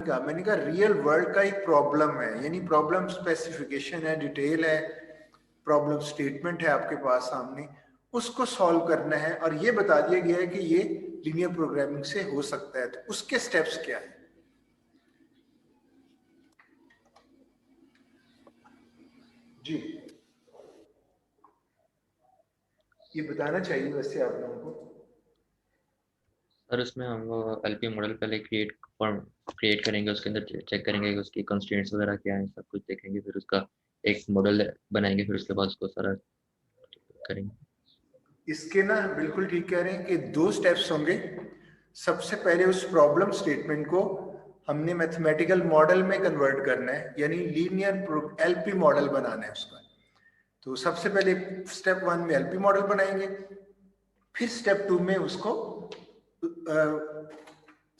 मैंने कहा real world का एक प्रॉब्लम है, यानी प्रॉब्लम स्पेसिफिकेशन है, डिटेल है, प्रॉब्लम स्टेटमेंट है आपके पास सामने, उसको सॉल्व करना है और ये बता दिया गया है कि ये लीनियर प्रोग्रामिंग से हो सकता है। तो उसके स्टेप्स क्या है जी, ये बताना चाहिए वैसे आप लोगों को। सर उसमें हम वो एलपी मॉडल पहले क्रिएट करेंगे, उसके अंदर चेक करेंगे कि उसकी कंस्ट्रेंट्स वगैरह क्या है, सब कुछ देखेंगे, फिर उसका एक मॉडल बनाएंगे, फिर उसके बाद उसको सारा करेंगे। इसके ना बिल्कुल ठीक कह रहे हैं कि 2 स्टेप्स होंगे। सबसे पहले उस प्रॉब्लम स्टेटमेंट को हमने मैथमेटिकल मॉडल में कन्वर्ट करना है, यानी लीनियर एलपी मॉडल बनाना है उसका। तो सबसे पहले स्टेप 1 में एलपी मॉडल बनाएंगे, फिर स्टेप 2 में उसको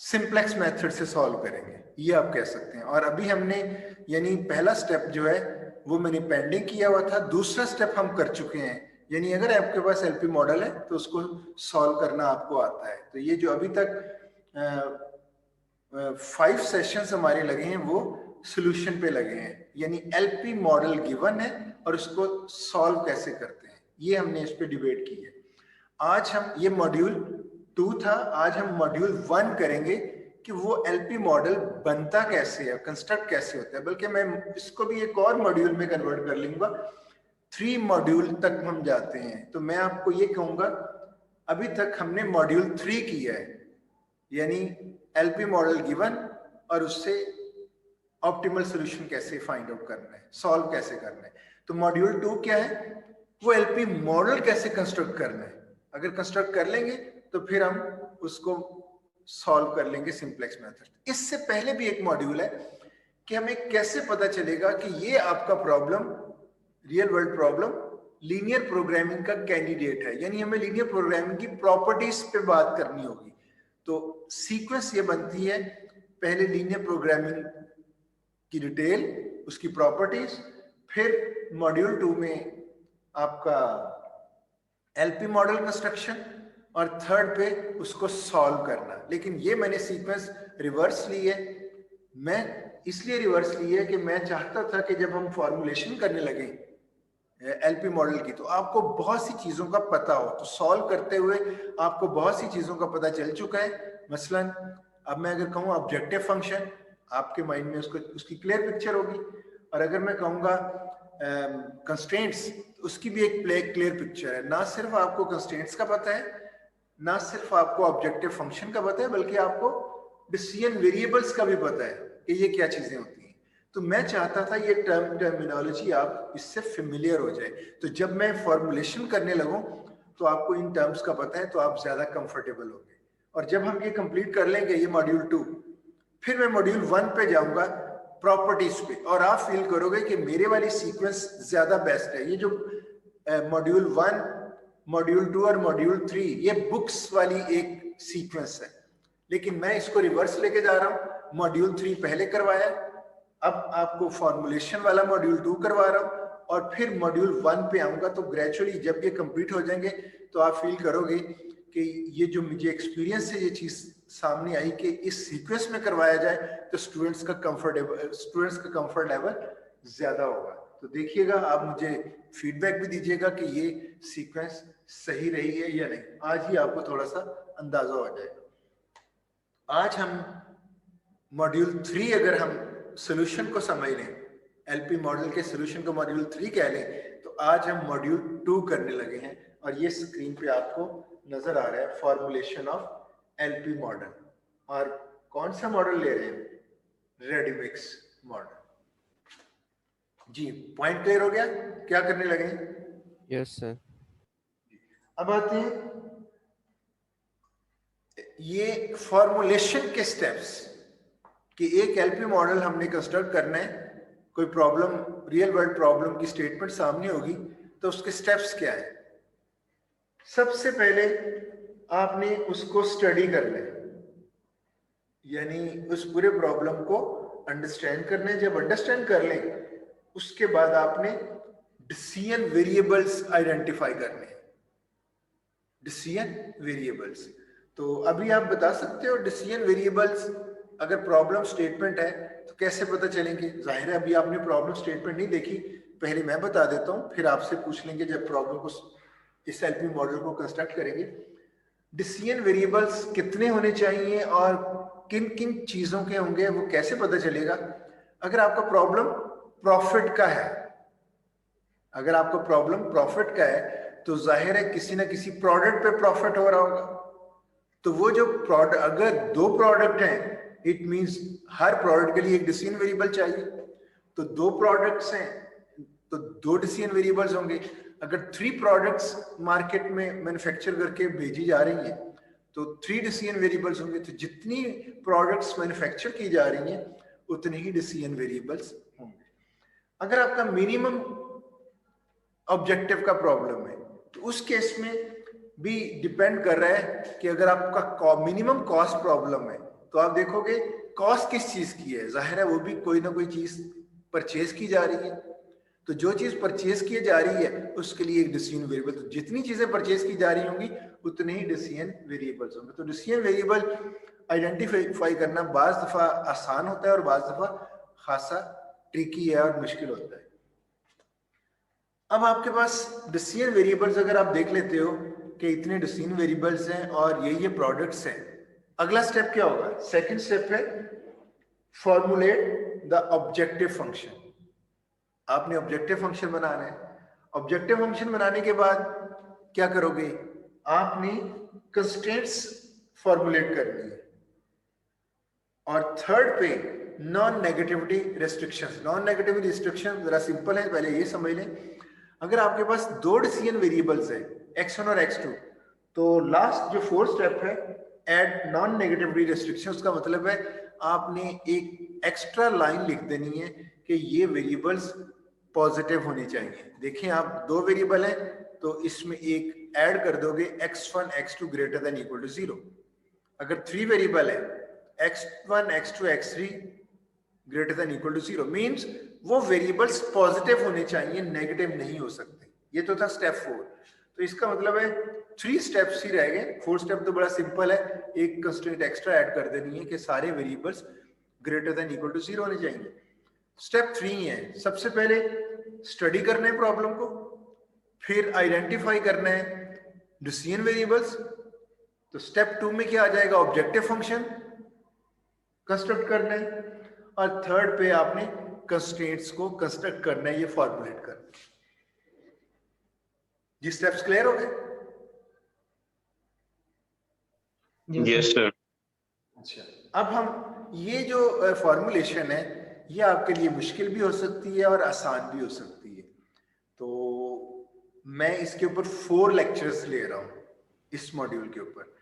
सिंप्लेक्स मेथड से सॉल्व करेंगे, ये आप कह सकते हैं। और अभी हमने यानी पहला स्टेप जो है वो मैंने पेंडिंग किया हुआ था, दूसरा स्टेप हम कर चुके हैं। यानी अगर आपके पास एलपी मॉडल है तो उसको सॉल्व करना आपको आता है। तो ये जो अभी तक 5 सेशंस हमारे लगे हैं वो सोल्यूशन पे लगे हैं, यानी एलपी मॉडल गिवन है और उसको सॉल्व कैसे करते हैं, ये हमने इस पे डिबेट की है। आज हम, ये मॉड्यूल 2 था, आज हम मॉड्यूल 1 करेंगे कि वो एलपी मॉडल बनता कैसे है, कंस्ट्रक्ट कैसे होता है। बल्कि मैं इसको भी एक और मॉड्यूल में कन्वर्ट कर लूंगा, 3 मॉड्यूल तक हम जाते हैं। तो मैं आपको ये कहूंगा, अभी तक हमने मॉड्यूल 3 किया है, यानी एलपी मॉडल गिवन और उससे ऑप्टिमल सॉल्यूशन कैसे फाइंड आउट करना है, सॉल्व कैसे करना है। तो मॉड्यूल 2 क्या है, वो एलपी मॉडल कैसे कंस्ट्रक्ट करना है। अगर कंस्ट्रक्ट कर लेंगे तो फिर हम उसको सॉल्व कर लेंगे सिंप्लेक्स मेथड। इससे पहले भी एक मॉड्यूल है कि हमें कैसे पता चलेगा कि ये आपका problem, real world problem, linear programming का कैंडिडेट है, यानी हमें लीनियर प्रोग्रामिंग की प्रॉपर्टीज पे बात करनी होगी। तो सीक्वेंस ये बनती है, पहले लीनियर प्रोग्रामिंग की डिटेल, उसकी प्रॉपर्टीज, फिर मॉड्यूल 2 में आपका एलपी मॉडल कंस्ट्रक्शन और थर्ड पे उसको सॉल्व करना। लेकिन ये मैंने सीक्वेंस रिवर्स ली है। मैं इसलिए रिवर्स ली है कि मैं चाहता था कि जब हम फॉर्मुलेशन करने लगे एलपी मॉडल की तो आपको बहुत सी चीजों का पता हो, तो सॉल्व करते हुए आपको बहुत सी चीजों का पता चल चुका है। मसलन अब मैं अगर कहूँ ऑब्जेक्टिव फंक्शन, आपके माइंड में उसको उसकी क्लियर पिक्चर होगी। और अगर मैं कहूँगा कंस्ट्रेंट्स, तो उसकी भी एक क्लियर पिक्चर है। ना सिर्फ आपको कंस्ट्रेंट्स का पता है, ना सिर्फ आपको ऑब्जेक्टिव फंक्शन का पता है, बल्कि आपको डिसीजन वेरिएबल्स का भी पता है कि ये क्या चीजें होती हैं। तो मैं चाहता था ये टर्मिनोलॉजी आप इससे फेमिलियर हो जाए, तो जब मैं फॉर्मुलेशन करने लगूं तो आपको इन टर्म्स का पता है, तो आप ज्यादा कंफर्टेबल होंगे। और जब हम ये कंप्लीट कर लेंगे ये मॉड्यूल 2, फिर मैं मॉड्यूल 1 पे जाऊंगा प्रॉपर्टीज पे, और आप फील करोगे कि मेरे वाली सीक्वेंस ज्यादा बेस्ट है। ये जो मॉड्यूल 1, मॉड्यूल 2 और मॉड्यूल 3 ये बुक्स वाली एक सीक्वेंस है, लेकिन मैं इसको रिवर्स लेके जा रहा हूं। मॉड्यूल 3 पहले करवाया, अब आपको फॉर्मुलेशन वाला मॉड्यूल 2 करवा रहा हूं, और फिर मॉड्यूल 1 पे आऊंगा। तो ग्रेजुअली जब ये कंप्लीट हो जाएंगे तो आप फील करोगे कि ये जो मुझे एक्सपीरियंस से ये चीज सामने आई कि इस सीक्वेंस में करवाया जाए तो स्टूडेंट्स का कंफर्ट लेवल ज्यादा होगा। तो देखिएगा, आप मुझे फीडबैक भी दीजिएगा कि ये सीक्वेंस सही रही है या नहीं। आज ही आपको थोड़ा सा अंदाजा हो जाएगा। आज हम मॉड्यूल 3, अगर हम सॉल्यूशन को समझ लें, एलपी मॉडल के सॉल्यूशन को मॉड्यूल 3 कह लें, तो आज हम मॉड्यूल 2 करने लगे हैं। और ये स्क्रीन पे आपको नजर आ रहा है फॉर्मुलेशन ऑफ एलपी मॉडल। और कौन सा मॉडल ले रहे हैं, रेडिमिक्स मॉडल। जी, पॉइंट क्लियर हो गया, क्या करने लगे हैं? Yes sir. अब आते हैं ये फॉर्मुलेशन के स्टेप्स, कि एक एलपी मॉडल हमने कंस्ट्रक्ट करना है, कोई प्रॉब्लम, रियल वर्ल्ड प्रॉब्लम की स्टेटमेंट सामने होगी, तो उसके स्टेप्स क्या है। सबसे पहले आपने उसको स्टडी करना है, यानी उस पूरे प्रॉब्लम को अंडरस्टैंड करना है। जब अंडरस्टैंड कर लें उसके बाद आपने डिसीजन वेरिएबल्स आइडेंटिफाई करने हैं, डिसीजन वेरिएबल्स। तो अभी आप बता सकते हो डिसीजन वेरिएबल्स अगर प्रॉब्लम स्टेटमेंट है तो कैसे पता चलेंगे? जाहिर है अभी आपने प्रॉब्लम स्टेटमेंट नहीं देखी, पहले मैं बता देता हूँ, फिर आपसे पूछ लेंगे जब प्रॉब्लम को, इस एलपी मॉडल को कंस्ट्रक्ट करेंगे। डिसीजन वेरिएबल्स कितने होने चाहिए और किन किन चीजों के होंगे वो कैसे पता चलेगा? अगर आपका प्रॉब्लम प्रॉफिट का है, अगर आपका प्रॉब्लम प्रॉफिट का है तो जाहिर है किसी ना किसी प्रोडक्ट पे प्रॉफिट हो रहा होगा। तो वो जो प्रोडक्ट, अगर दो प्रोडक्ट हैं, इट मींस हर प्रोडक्ट के लिए एक डिसीजन वेरिएबल चाहिए। तो दो प्रोडक्ट्स हैं तो दो डिसीजन वेरिएबल्स होंगे। अगर 3 प्रोडक्ट्स मार्केट में मैन्युफैक्चर करके भेजी जा रही हैं तो 3 डिसीजन वेरिएबल्स होंगे। तो जितनी प्रोडक्ट्स मैन्युफैक्चर की जा रही हैं उतने ही डिसीजन वेरिएबल्स होंगे। अगर आपका मिनिमम ऑब्जेक्टिव का प्रॉब्लम है तो उस केस में भी डिपेंड कर रहा है कि अगर आपका मिनिमम कॉस्ट प्रॉब्लम है तो आप देखोगे कॉस्ट किस चीज की है। जाहिर है वो भी कोई ना कोई चीज परचेज की जा रही है। तो जो चीज परचेज की जा रही है उसके लिए एक डिसीजन वेरिएबल, तो जितनी चीजें परचेज की जा रही होंगी उतने ही डिसीजन वेरिएबल्स होंगे। तो डिसीजन वेरिएबल आइडेंटिफाई करना बाज दफा आसान होता है और बाज दफा खासा ट्रिकी है और मुश्किल होता है। अब आपके पास डिसीजन वेरिएबल्स अगर आप देख लेते हो कि इतने डिसीजन वेरिएबल्स हैं और ये प्रोडक्ट्स हैं, अगला स्टेप क्या होगा? सेकंड स्टेप है फॉर्मुलेट द ऑब्जेक्टिव फंक्शन। आपने ऑब्जेक्टिव फंक्शन बनाना है। ऑब्जेक्टिव फंक्शन बनाने के बाद क्या करोगे? आपने कंस्ट्रेंट्स फॉर्मुलेट करनी है। और थर्ड पे non negativity restrictions. Non negativity restriction जरा सिंपल है, पहले ये समझ लें। अगर आपके पास दो डिसीजन वेरिएबल्स है x1 और x2, तो लास्ट जो फोर्थ स्टेप है ऐड नॉन नेगेटिविटी रिस्ट्रिक्शन, उसका मतलब है आपने एक एक्स्ट्रा लाइन लिख देनी है कि ये वेरिएबल्स पॉजिटिव होनी चाहिए। देखें आप दो वेरिएबल है तो इसमें एक ऐड कर दोगे x1 x2 greater than equal to 0। अगर 3 वेरिएबल है x1 x2 x3 greater than equal to 0 means वो वेरिएबल्स पॉजिटिव होने चाहिए, नेगेटिव नहीं हो सकते। ये तो था स्टेप 4। तो इसका मतलब है 3 स्टेप्स ही रह गए। 4th स्टेप तो बड़ा सिंपल है, एक कंस्ट्रेंट एक्स्ट्रा ऐड कर देनी है कि सारे variables greater than equal to 0 होने चाहिए। स्टेप 3 है, सबसे पहले स्टडी करना है प्रॉब्लम को, फिर आइडेंटिफाई करना है डिसीजन वेरिएबल्स। तो स्टेप 2 में क्या आ जाएगा? ऑब्जेक्टिव फंक्शन कंस्ट्रक्ट करना है। और थर्ड पे आपने कंस्ट्रेंट्स को कंस्ट्रक्ट करना है, ये फॉर्मुलेट करना है। जी स्टेप्स क्लियर हो गए? Yes sir. अच्छा, अब हम ये जो फॉर्मुलेशन है ये आपके लिए मुश्किल भी हो सकती है और आसान भी हो सकती है। तो मैं इसके ऊपर 4 लेक्चर्स ले रहा हूं इस मॉड्यूल के ऊपर।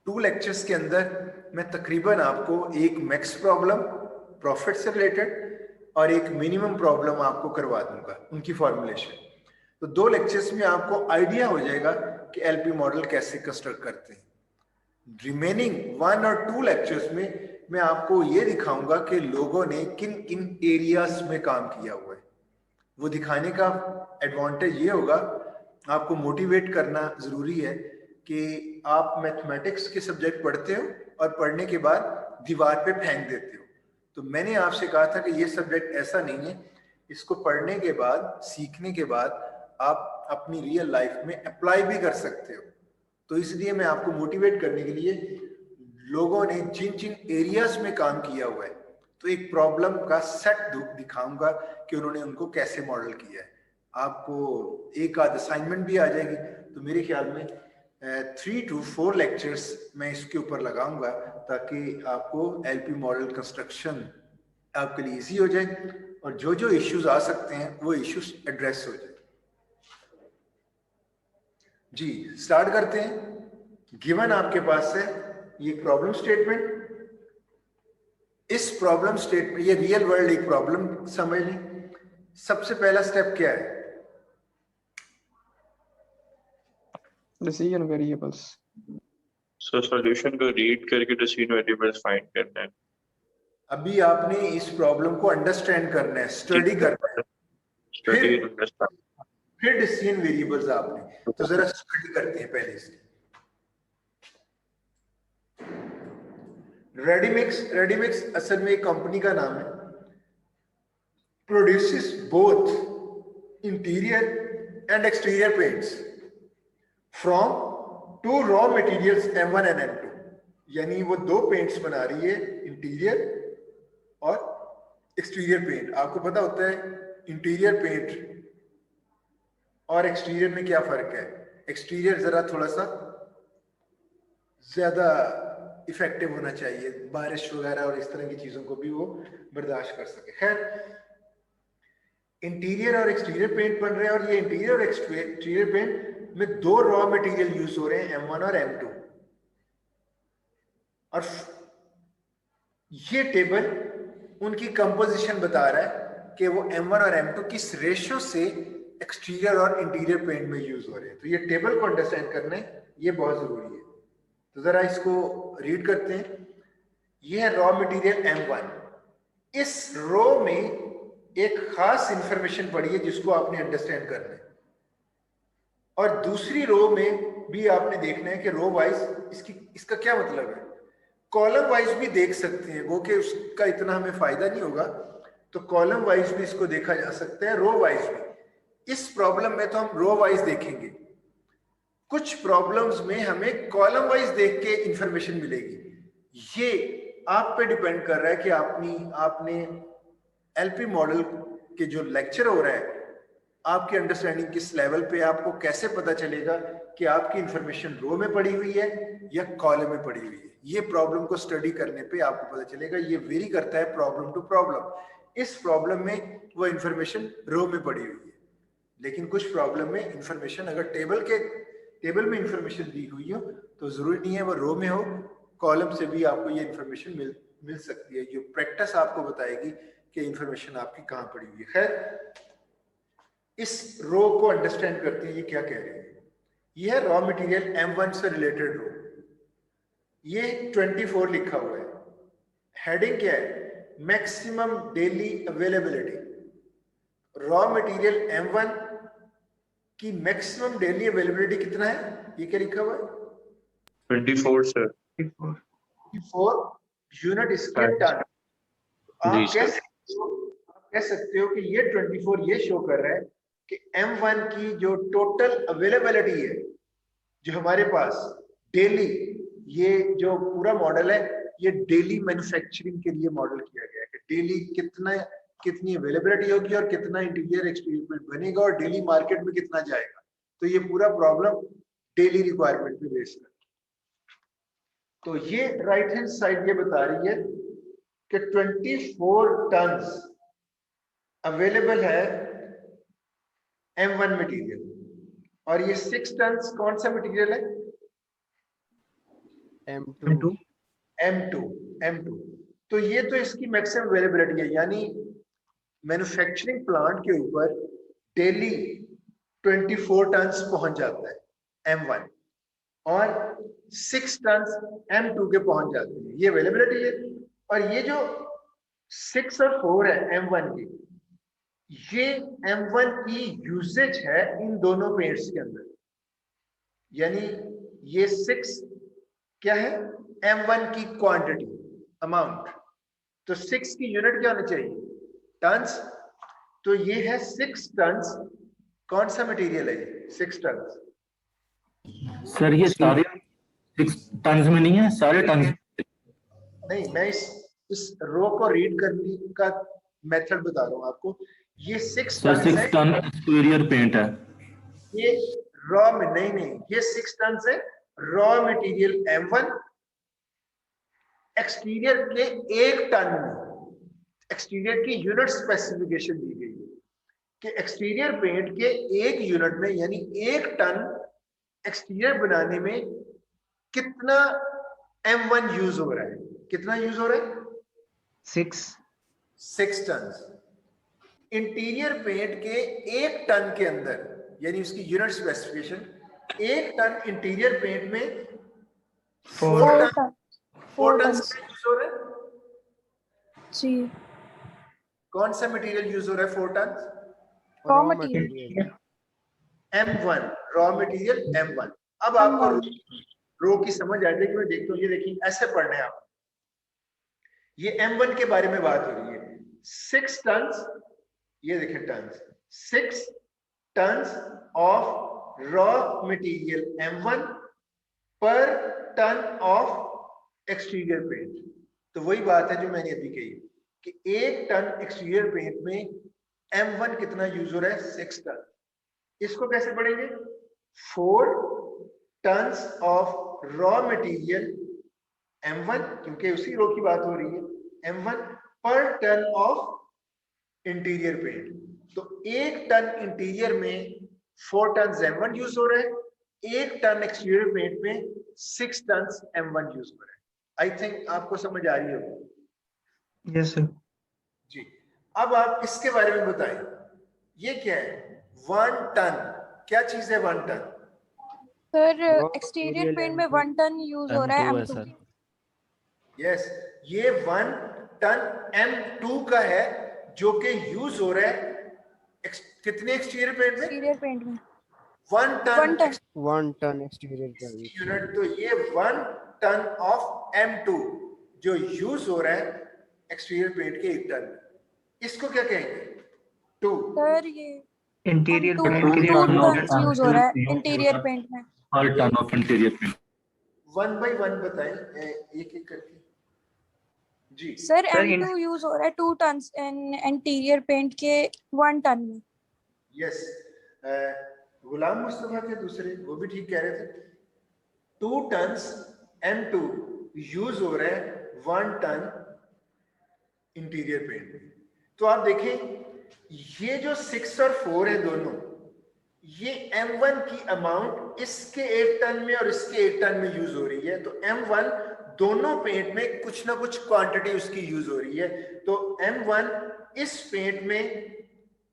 2 लेक्चर्स के अंदर मैं तकरीबन आपको एक मैक्स प्रॉब्लम प्रॉफिट से रिलेटेड और एक मिनिमम प्रॉब्लम आपको करवा दूंगा, उनकी फॉर्मुलेशन। तो 2 लेक्चर्स में आपको आइडिया हो जाएगा कि एलपी मॉडल कैसे कंस्ट्रक्ट करते हैं। रिमेनिंग 1 और 2 लेक्चर्स में मैं आपको ये दिखाऊंगा कि लोगों ने किन किन एरियाज में काम किया हुआ है। वो दिखाने का एडवांटेज ये होगा, आपको मोटिवेट करना जरूरी है कि आप मैथमेटिक्स के सब्जेक्ट पढ़ते हो और पढ़ने के बाद दीवार पे फेंक देते हो। तो मैंने आपसे कहा था कि ये सब्जेक्ट ऐसा नहीं है, इसको पढ़ने के बाद, सीखने के बाद आप अपनी रियल लाइफ में अप्लाई भी कर सकते हो। तो इसलिए मैं आपको मोटिवेट करने के लिए लोगों ने जिन जिन एरियाज में काम किया हुआ है तो एक प्रॉब्लम का सेट दिखाऊंगा कि उन्होंने उनको कैसे मॉडल किया है। आपको एक आध असाइनमेंट भी आ जाएगी। तो मेरे ख्याल में 3 to 4 लेक्चर्स मैं इसके ऊपर लगाऊंगा ताकि आपको एलपी मॉडल कंस्ट्रक्शन आपके लिए इजी हो जाए और जो जो इश्यूज आ सकते हैं वो इश्यूज एड्रेस हो जाए। जी स्टार्ट करते हैं। गिवन आपके पास है ये प्रॉब्लम स्टेटमेंट। इस प्रॉब्लम स्टेटमेंट, ये रियल वर्ल्ड एक प्रॉब्लम समझ लें। सबसे पहला स्टेप क्या है? Decision variables. सो सॉल्यूशन को रीड करके डिसीजन वेरिएबल्स फाइंड करना है। अभी आपने इस प्रॉब्लम को अंडरस्टैंड करना है, स्टडी करना है, स्टडी अंडरस्टैंड, फिर डिसीजन वेरिएबल्स आपने। तो जरा स्टडी करते हैं पहले इसकी। रेडीमिक्स असल में एक कंपनी का नाम है, produces both interior and exterior paints from two raw materials M1 and M2। यानी वो दो पेंट्स बना रही है, इंटीरियर और एक्सटीरियर पेंट। आपको पता होता है इंटीरियर पेंट और एक्सटीरियर में क्या फर्क है? एक्सटीरियर जरा थोड़ा सा ज्यादा इफेक्टिव होना चाहिए, बारिश वगैरह और इस तरह की चीजों को भी वो बर्दाश्त कर सके। खैर, इंटीरियर और एक्सटीरियर पेंट बन रहे हैं और ये इंटीरियर और एक्सटीरियर पेंट में दो रॉ मटेरियल यूज हो रहे हैं, M1 और M2। और ये टेबल उनकी कंपोजिशन बता रहा है कि वो M1 और M2 किस रेशियो से एक्सटीरियर और इंटीरियर पेंट में यूज हो रहे हैं। तो ये टेबल को अंडरस्टैंड करना ये बहुत जरूरी है। तो जरा इसको रीड करते हैं। ये है रॉ मटेरियल M1। इस रो में एक खास इंफॉर्मेशन पड़ी है जिसको आपने अंडरस्टैंड करना है, और दूसरी रो में भी आपने देखना है कि रो वाइज इसका क्या मतलब है। कॉलम वाइज भी देख सकते हैं वो, कि उसका इतना हमें फायदा नहीं होगा, तो कॉलम वाइज भी इसको देखा जा सकता है, रो वाइज भी। इस प्रॉब्लम में तो हम रो वाइज देखेंगे, कुछ प्रॉब्लम्स में हमें कॉलम वाइज देख के इंफॉर्मेशन मिलेगी। ये आप पे डिपेंड कर रहा है कि आपने एलपी मॉडल के जो लेक्चर हो रहा है, आपकी अंडरस्टैंडिंग किस लेवल पे, आपको कैसे पता चलेगा कि आपकी इंफॉर्मेशन रो में पड़ी हुई है या कॉलम में पड़ी हुई है। ये प्रॉब्लम को स्टडी करने पे आपको पता चलेगा। ये वेरी करता है प्रॉब्लम टू प्रॉब्लम। इस प्रॉब्लम में वो इंफॉर्मेशन रो में पड़ी हुई है, लेकिन कुछ प्रॉब्लम में इंफॉर्मेशन अगर टेबल में इंफॉर्मेशन दी हुई हो तो जरूरी नहीं है वो रो में हो, कॉलम से भी आपको ये इंफॉर्मेशन मिल सकती है। ये प्रैक्टिस आपको बताएगी कि इंफॉर्मेशन आपकी कहाँ पड़ी हुई है। खैर, इस रो को अंडरस्टैंड करते हैं ये क्या कह रहे हैं। ये है रॉ मटेरियल M1 से रिलेटेड रो। ये 24 लिखा हुआ है। हेडिंग क्या है? Maximum daily availability. Raw material M1 की मैक्सिमम डेली अवेलेबिलिटी कितना है? ये क्या लिखा हुआ है? 24 सर। 24 unit square ton. आप कह सकते हो कि ये 24 ये शो कर रहा है कि M1 की जो टोटल अवेलेबिलिटी है, जो हमारे पास डेली, ये जो पूरा मॉडल है ये डेली मैन्युफैक्चरिंग के लिए मॉडल किया गया है कि डेली कितनी अवेलेबिलिटी होगी और कितना इंटीरियर एक्सटीरियर बनेगा और डेली मार्केट में कितना जाएगा। तो ये पूरा प्रॉब्लम डेली रिक्वायरमेंट पे बेस्ड है। तो ये राइट हैंड साइड ये बता रही है कि 24 टन्स अवेलेबल है M1 मटेरियल, और ये 6 टन्स कौन सा मटेरियल है? M2। तो ये तो इसकी मैक्सिमम अवेलेबिलिटी है, यानी मैन्युफैक्चरिंग प्लांट के ऊपर डेली 24 टन्स पहुंच जाता है M1 और 6 टन्स M2 के पहुंच जाते हैं। ये अवेलेबिलिटी है। और ये जो 6 और 4 है M1 की, ये M1 की यूसेज है इन दोनों पेंट्स के अंदर। यानी ये 6 क्या है? M1 की क्वांटिटी, अमाउंट। तो 6 की यूनिट क्या होनी चाहिए? टन्स। तो ये है 6 टन्स। कौन सा मटेरियल है ये? 6 टन्स। सर ये सारे 6 टन्स में नहीं है, सारे टन्स नहीं, मैं इस रो को रीड करने का मेथड बता रहा हूं आपको। ये 6 सर 6 टन एक्सटीरियर पेंट है। ये रॉ में नहीं, ये 6 टन है रॉ मटेरियल M1। एक्सटीरियर के 1 टन में एक्सटीरियर की यूनिट स्पेसिफिकेशन दी गई है कि एक्सटीरियर पेंट के 1 यूनिट में, यानी 1 टन एक्सटीरियर बनाने में कितना M1 यूज हो रहा है? कितना यूज हो रहा है? 6 टन। इंटीरियर पेंट के 1 टन के अंदर, यानी उसकी unit specification, 1 ton interior paint में 4 टन यूज हो रहा है जी। कौन सा मटेरियल यूज हो रहा है? 4 ton raw material M1, raw material M1। अब आपको रो की समझ आ जाएगी। मैं देखता हूँ, ये देखिए ऐसे पढ़ना है आप। ये M1 के बारे में बात हो रही है। 6 टन्स, ये देखें tons, 6 tons of raw material M1 पर टन ऑफ एक्सटीरियर पेंट। तो वही बात है जो मैंने अभी कही कि 1 टन एक्सटीरियर पेंट में M1 कितना यूज हो रहा है, 6 टन। इसको कैसे पढ़ेंगे, 4 turns of raw material M1, क्योंकि उसी रो की बात हो रही है, M1 पर टन ऑफ इंटीरियर पेंट। तो 1 टन इंटीरियर में 4 टन M1 यूज हो रहा है, 1 टन एक्सटीरियर पेंट में 6 टन M1 यूज हो रहा है। आई थिंक आपको समझ आ रही होगी। Yes sir. जी, अब आप इसके बारे में बताएं, ये क्या है 1 टन, क्या चीज है 1 टन? सर एक्सटीरियर पेंट में 1 टन यूज हो रहा है M2 है M2। सर। यस, ये 1 टन M2 का है जो कि यूज हो रहा है कितने एक्सटीरियर पेंट में? एक्सटीरियर पेंट में 1 ton 1 ton exterior paint. Unit. तो ये 1 टन ऑफ M2 जो यूज हो रहा है एक्सटीरियर पेंट के 1 टन। इसको क्या कहेंगे? 2। सर ये interior M2 paint 2 ton of ton use हो रहा है इंटीरियर पेंट में। पर ton of interior paint. 1 by 1 बताएं एक एक करके। जी सर सर, M2 यूज हो रहा है 2 टन इंटीरियर पेंट के 1 टन में। यस, गुलाम मुस्तफा के दूसरे वो भी ठीक कह रहे थे। 2 टन्स M2 यूज हो रहा है 1 टन इंटीरियर पेंट में। तो आप देखें ये जो 6 और 4 है दोनों, ये M1 की अमाउंट इसके 1 टन में और इसके 1 टन में यूज हो रही है। तो M1 दोनों पेंट में कुछ ना कुछ क्वांटिटी उसकी यूज हो रही है। तो M1 इस पेंट में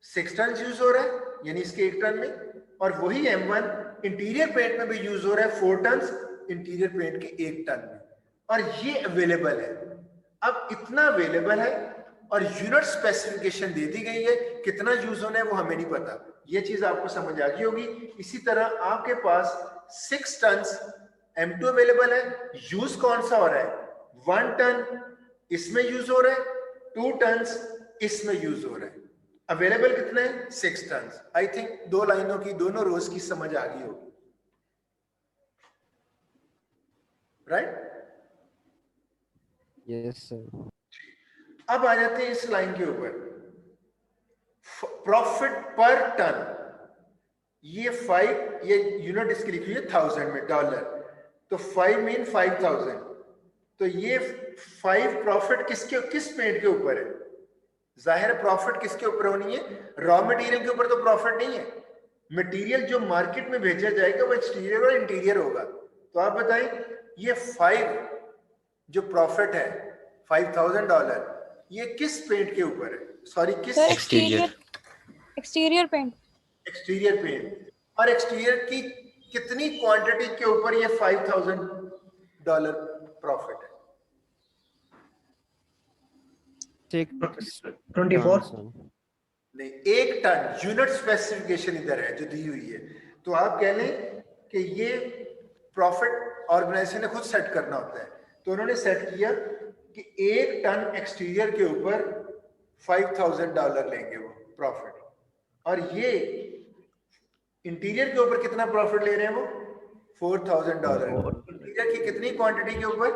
6 टन यूज हो रहा है, यानी इसके 1 टन में, और वही M1 इंटीरियर पेंट में भी यूज हो रहा है 4 टन इंटीरियर पेंट के 1 टन में, और ये अवेलेबल है। अब इतना अवेलेबल है और यूनिट स्पेसिफिकेशन दे दी गई है, कितना यूज होना है वो हमें नहीं पता। ये चीज आपको समझ आ गई होगी। इसी तरह आपके पास 6 टन M2 अवेलेबल है, यूज कौन सा हो रहा है 1 टन इसमें यूज हो रहा है, 2 टन इसमें यूज हो रहा है। अवेलेबल कितने हैं 6 टन। आई थिंक 2 लाइनों की दोनों रोज की समझ आ गई होगी, राइट? Yes sir. अब आ जाते हैं इस लाइन के ऊपर, प्रॉफिट पर टन। ये 5, ये यूनिट इसकी लिखी हुई है 1000 में, डॉलर। तो 5 मीन 5000। तो ये 5 प्रॉफिट किस पेंट के ऊपर है? जाहिर प्रॉफिट किसके ऊपर होनी है? रॉ मटेरियल के ऊपर तो प्रॉफिट नहीं है। मटेरियल जो मार्केट में भेजा जाएगा वो एक्सटीरियर और इंटीरियर होगा। तो आप बताएं ये 5 जो प्रॉफिट है $5000, ये किस पेंट के ऊपर है? सॉरी, किस एक्सटीरियर पेंट। Exterior paint. और एक्सटीरियर की कितनी क्वांटिटी के ऊपर ये $5000 प्रॉफिट है? 24। नहीं, 1 टन। यूनिट स्पेसिफिकेशन इधर है जो दी हुई है। तो आप कह लें कि ये प्रॉफिट ऑर्गेनाइजेशन ने खुद सेट करना होता है। तो उन्होंने सेट किया कि 1 टन एक्सटीरियर के ऊपर $5000 लेंगे वो प्रॉफिट, और ये इंटीरियर के ऊपर कितना प्रॉफिट ले रहे हैं वो $4000। इंटीरियर की कितनी क्वांटिटी के ऊपर?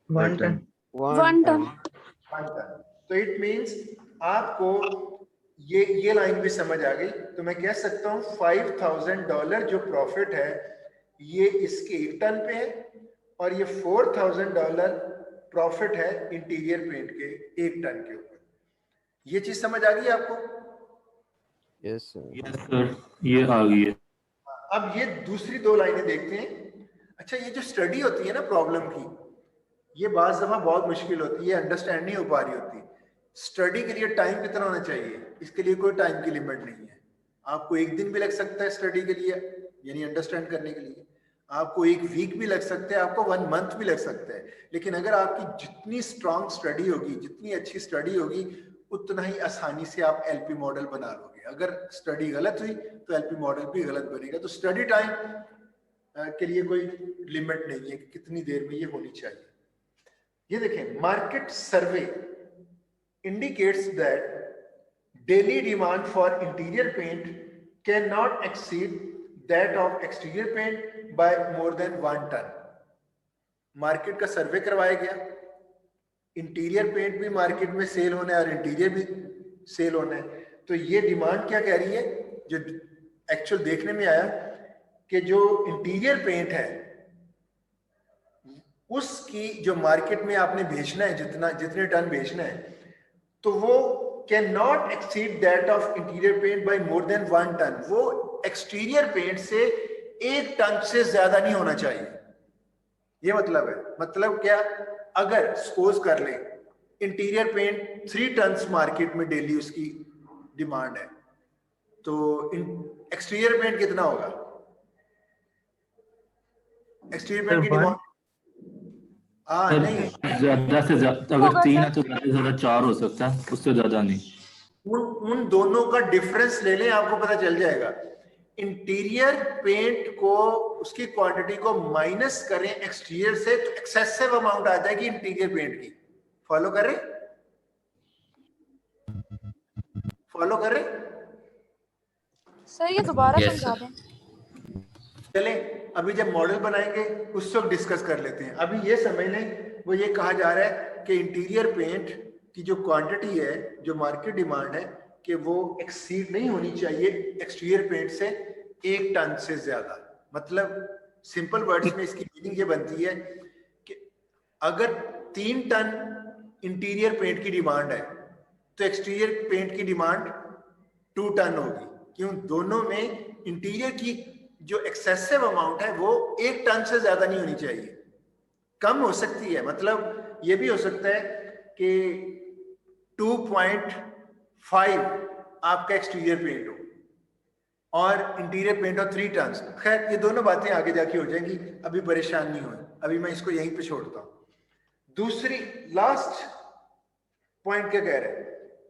1 टन। 1 टन। 1 टन। तो इट मींस आपको ये लाइन भी समझ आ गई। तो मैं कह सकता हूँ $5000 जो प्रॉफिट है ये इसके 1 टन पे है, और ये $4000 प्रॉफिट है इंटीरियर पेंट के 1 टन के ऊपर। ये चीज समझ आ गई आपको? Yes sir. यस सर, ये आ गई है। अब ये दूसरी 2 लाइनें देखते हैं। अच्छा, ये जो स्टडी होती है ना प्रॉब्लम की, ये बात दफा बहुत मुश्किल होती है, अंडरस्टैंड नहीं हो पा रही होती। स्टडी के लिए टाइम कितना होना चाहिए? इसके लिए कोई टाइम की लिमिट नहीं है। आपको 1 दिन भी लग सकता है स्टडी के लिए, यानी अंडरस्टैंड करने के लिए। आपको 1 वीक भी लग सकता है, आपको 1 मंथ भी लग सकता है। लेकिन अगर आपकी जितनी स्ट्रांग स्टडी होगी, जितनी अच्छी स्टडी होगी, उतना ही आसानी से आप एलपी मॉडल बना लोगे। अगर स्टडी गलत हुई तो एलपी मॉडल भी गलत बनेगा। तो स्टडी टाइम के लिए कोई लिमिट नहीं है कि कितनी देर में ये होनी चाहिए। ये देखें, market survey indicates that daily demand for interior paint can not exceed that of exterior paint by more than 1 ton. Market का सर्वे करवाया गया, इंटीरियर पेंट भी मार्केट में सेल होना है और इंटीरियर भी सेल होना है। तो ये डिमांड क्या कह रही है, जो एक्चुअल देखने में आया कि जो इंटीरियर पेंट है उसकी जो मार्केट में आपने बेचना है, जितने टन बेचना है, तो वो can not exceed that of interior paint by more than 1 ton. वो एक्सटीरियर पेंट से 1 टन से ज्यादा नहीं होना चाहिए। ये मतलब है, मतलब क्या, अगर सपोज कर ले इंटीरियर पेंट 3 टन मार्केट में डेली उसकी डिमांड है, तो एक्सटीरियर पेंट कितना होगा? एक्सटीरियर पेंट की डिमांड नहीं, ज्यादा से ज्यादा अगर 3 है तो ज्यादा से ज्यादा 4 हो सकता है, उससे ज्यादा नहीं। उन दोनों का डिफरेंस ले लें, आपको पता चल जाएगा। इंटीरियर पेंट को, उसकी क्वांटिटी को माइनस करें एक्सटीरियर से, तो एक्सेसिव अमाउंट आ जाएगी इंटीरियर पेंट की। फॉलो कर रहे? फॉलो कर रहे? सर ये दोबारा Yes, समझा sir. दें। चलें, अभी जब मॉडल बनाएंगे उस वक्त डिस्कस कर लेते हैं। अभी ये समझ लें, वो ये कहा जा रहा है कि इंटीरियर पेंट की जो क्वांटिटी है, जो मार्केट डिमांड है, कि वो एक्सीड नहीं होनी चाहिए एक्सटीरियर पेंट से 1 टन से ज्यादा। मतलब सिंपल वर्ड्स में इसकी मीनिंग ये बनती है कि अगर 3 टन इंटीरियर पेंट की डिमांड है तो एक्सटीरियर पेंट की डिमांड 2 टन होगी। क्यों? दोनों में इंटीरियर की जो एक्सेसिव अमाउंट है वो 1 टन से ज्यादा नहीं होनी चाहिए, कम हो सकती है। मतलब ये भी हो सकता है कि 2.5 आपका एक्सटीरियर पेंट हो और इंटीरियर पेंट हो 3 टन। खैर ये दोनों बातें आगे जाके हो जाएंगी, अभी परेशान नहीं हो, अभी मैं इसको यहीं पे छोड़ता हूं। दूसरी लास्ट पॉइंट क्या कह रहे हैं?